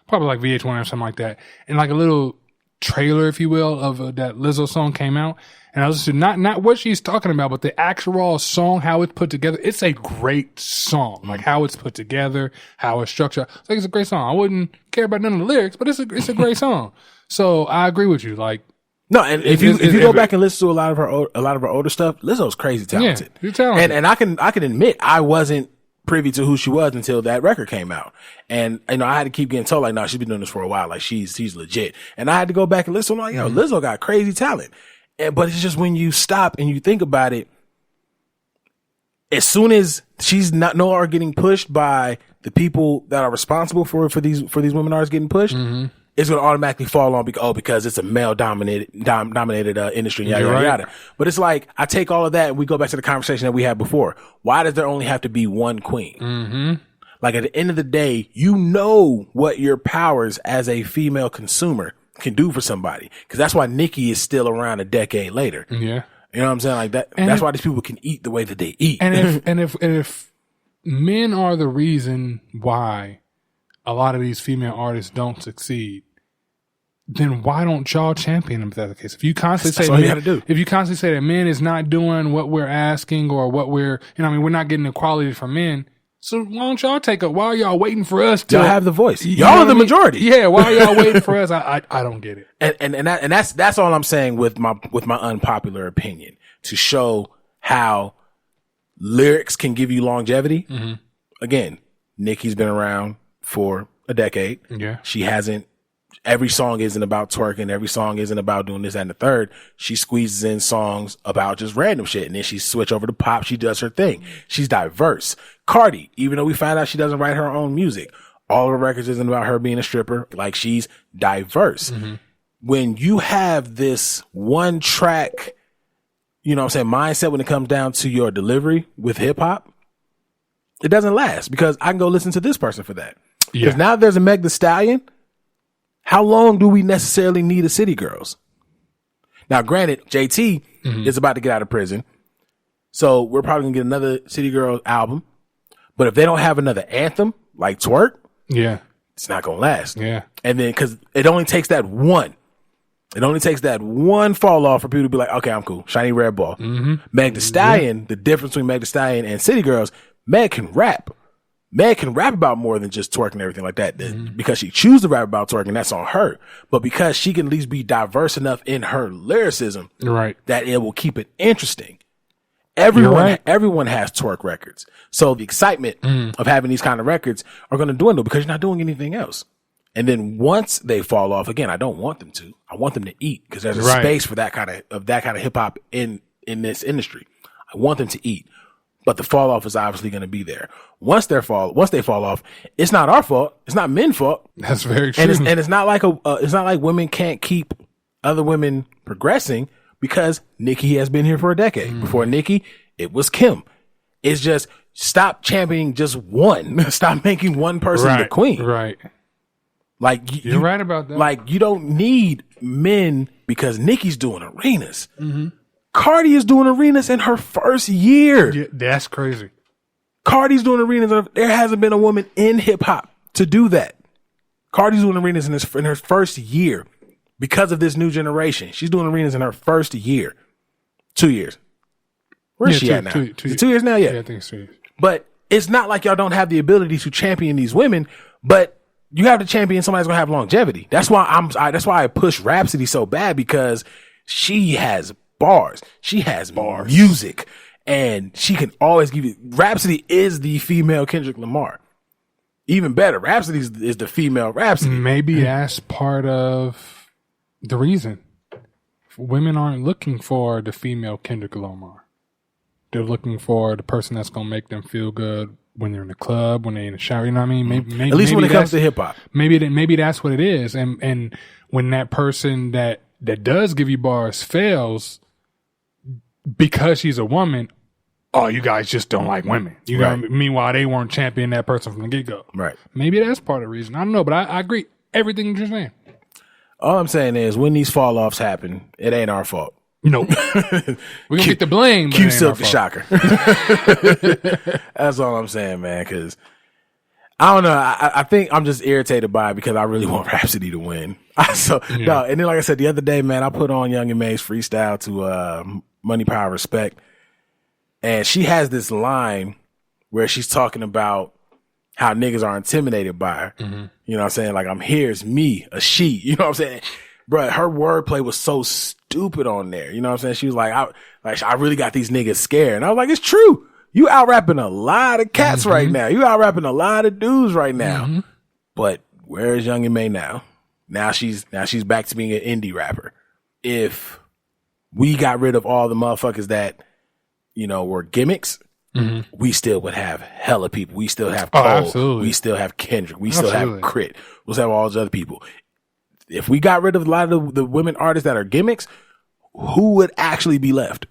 S3: probably like VH1 or something like that, and like a little trailer, if you will, of that Lizzo song came out, and I was listening to not what she's talking about, but the actual song, how it's put together. It's a great song, like how it's put together, how it's structured. It's like it's a great song. I wouldn't care about none of the lyrics, but it's a great song. So I agree with you. Like,
S2: no, and if you go back and listen to a lot of her older stuff, Lizzo's crazy talented.
S3: Yeah, she's talented.
S2: And I can admit I wasn't privy to who she was until that record came out. And, you know, I had to keep getting told, like, no, she's been doing this for a while. Like, she's legit. And I had to go back and listen. Like, yo, Lizzo got crazy talent. But it's just when you stop and you think about it, as soon as she's no longer getting pushed by the people that are responsible for these women artists getting pushed, it's going to automatically fall on because it's a male dominated industry, yada, yada, yada. But it's like, I take all of that and we go back to the conversation that we had before. Why does there only have to be one queen? Like, at the end of the day, you know what your powers as a female consumer can do for somebody. Cause that's why Nicki is still around a decade later. Yeah. You know what I'm saying? Like that. And that's why these people can eat the way that they eat.
S3: And if men are the reason why a lot of these female artists don't succeed, then why don't y'all champion them if that's the case? If you constantly say that men is not doing what we're asking or what we're, we're not getting equality for men. So why don't y'all why are y'all waiting for us to
S2: y'all have the voice? Y'all are the majority.
S3: Yeah. Why are y'all waiting for us? I don't get it.
S2: And that's all I'm saying with my unpopular opinion, to show how lyrics can give you longevity. Again, Nicki's been around for a decade.
S3: Yeah.
S2: She hasn't, every song isn't about twerking. Every song isn't about doing this and the third. She squeezes in songs about just random shit. And then she switch over to pop. She does her thing. She's diverse. Cardi, even though we find out she doesn't write her own music, all of her records isn't about her being a stripper. Like, she's diverse. When you have this one track, you know what I'm saying, mindset when it comes down to your delivery with hip hop, it doesn't last, because I can go listen to this person for that. Because now there's a Meg Thee Stallion. How long do we necessarily need a City Girls? Now, granted, JT is about to get out of prison, so we're probably gonna get another City Girls album. But if they don't have another anthem like Twerk, it's not gonna last. And then, because it only takes that one. It only takes that one fall off for people to be like, okay, I'm cool. Shiny red ball. Meg Thee Stallion, the difference between Meg Thee Stallion and City Girls, Meg can rap. Meg can rap about more than just twerk and everything like that. Because she chooses to rap about twerking, that's on her. But because she can at least be diverse enough in her lyricism, that it will keep it interesting. Everyone has twerk records. So the excitement of having these kind of records are going to dwindle because you're not doing anything else. And then once they fall off, again, I don't want them to. I want them to eat, because there's a space for that kind of hip hop in this industry. I want them to eat, but the fall off is obviously going to be there. Once they fall off, it's not our fault. It's not men's fault.
S3: That's very true.
S2: And it's not like it's not like women can't keep other women progressing, because Nicki has been here for a decade. Before Nicki, it was Kim. It's just, stop championing just one. Stop making one person the queen. Like,
S3: you're right about that.
S2: Like, you don't need men, because Nicki's doing arenas. Cardi is doing arenas in her first year.
S3: Yeah, that's crazy.
S2: Cardi's doing arenas. There hasn't been a woman in hip hop to do that. Cardi's doing arenas in her first year because of this new generation. She's doing arenas in her first year. 2 years. Where's she at now? Is it 2 years now? Yeah,
S3: I think it's 2 years.
S2: But it's not like y'all don't have the ability to champion these women, but you have to champion somebody that's gonna have longevity. That's why that's why I push Rhapsody so bad, because she has bars. She has music, and she can always give you. Rhapsody is the female Kendrick Lamar. Even better, Rhapsody is the female Rhapsody.
S3: Maybe that's part of the reason women aren't looking for the female Kendrick Lamar. They're looking for the person that's gonna make them feel good when they're in the club, when they're in the shower. You know what I mean? Maybe
S2: at least when it comes to hip hop.
S3: Maybe that's what it is. And when that person that does give you bars fails because she's a woman, oh, you guys just don't like women. You know, meanwhile, they weren't championing that person from the get-go.
S2: Right.
S3: Maybe that's part of the reason. I don't know, but I agree everything you're saying.
S2: All I'm saying is, when these fall-offs happen, it ain't our fault.
S3: Nope. We're going to get the blame.
S2: Q Silk the Shocker. That's all I'm saying, man, because I don't know. I think I'm just irritated by it, because I really want Rhapsody to win. No, and then, like I said, the other day, man, I put on Young and May's freestyle to Money, Power, Respect. And she has this line where she's talking about how niggas are intimidated by her. You know what I'm saying? Like, I'm here, it's me, a she. You know what I'm saying? Bruh, her wordplay was so stupid on there. You know what I'm saying? She was like, I really got these niggas scared. And I was like, it's true. You out rapping a lot of cats right now. You out rapping a lot of dudes right now. But where is Young and May now? Now she's back to being an indie rapper. If we got rid of all the motherfuckers that, you know, were gimmicks, we still would have hella people. We still have Cole. We still have Kendrick. We still have Crit. We'll still have all those other people. If we got rid of a lot of the women artists that are gimmicks, who would actually be left?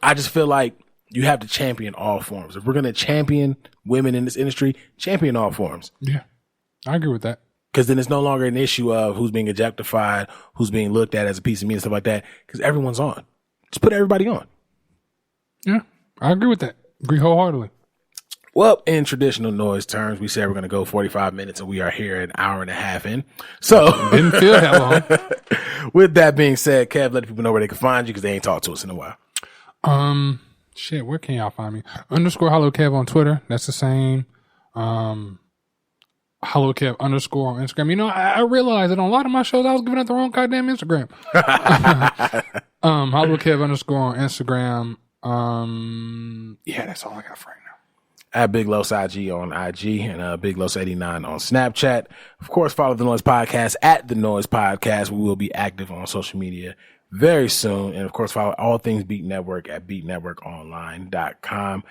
S2: I just feel like you have to champion all forms. If we're going to champion women in this industry, champion all forms.
S3: Yeah, I agree with that.
S2: Because then it's no longer an issue of who's being objectified, who's being looked at as a piece of meat and stuff like that. Because everyone's on. Just put everybody on.
S3: Yeah, I agree with that. Agree wholeheartedly.
S2: Well, in traditional Noize terms, we said we're going to go 45 minutes, and we are here an hour and a half in. So,
S3: didn't feel that long.
S2: With that being said, Kev, let people know where they can find you, because they ain't talked to us in a while.
S3: Shit, where can y'all find me? _Hollow Kev on Twitter. That's the same. Hollow Kev _ on Instagram. You know, I realized that on a lot of my shows, I was giving out the wrong goddamn Instagram. Hollow Kev _ on Instagram. Yeah, that's all I got for right now.
S2: At Big Los IG on IG and Big Los 89 on Snapchat. Of course, follow the Noize Podcast at the Noize Podcast. We will be active on social media very soon. And of course, follow all things Beat Network at beatnetworkonline.com.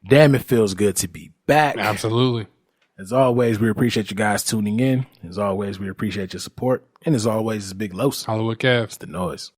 S2: Damn, it feels good to be back.
S3: Absolutely.
S2: As always, we appreciate you guys tuning in. As always, we appreciate your support. And as always, it's Big Los.
S3: Hollywood Kev.
S2: It's the Noize.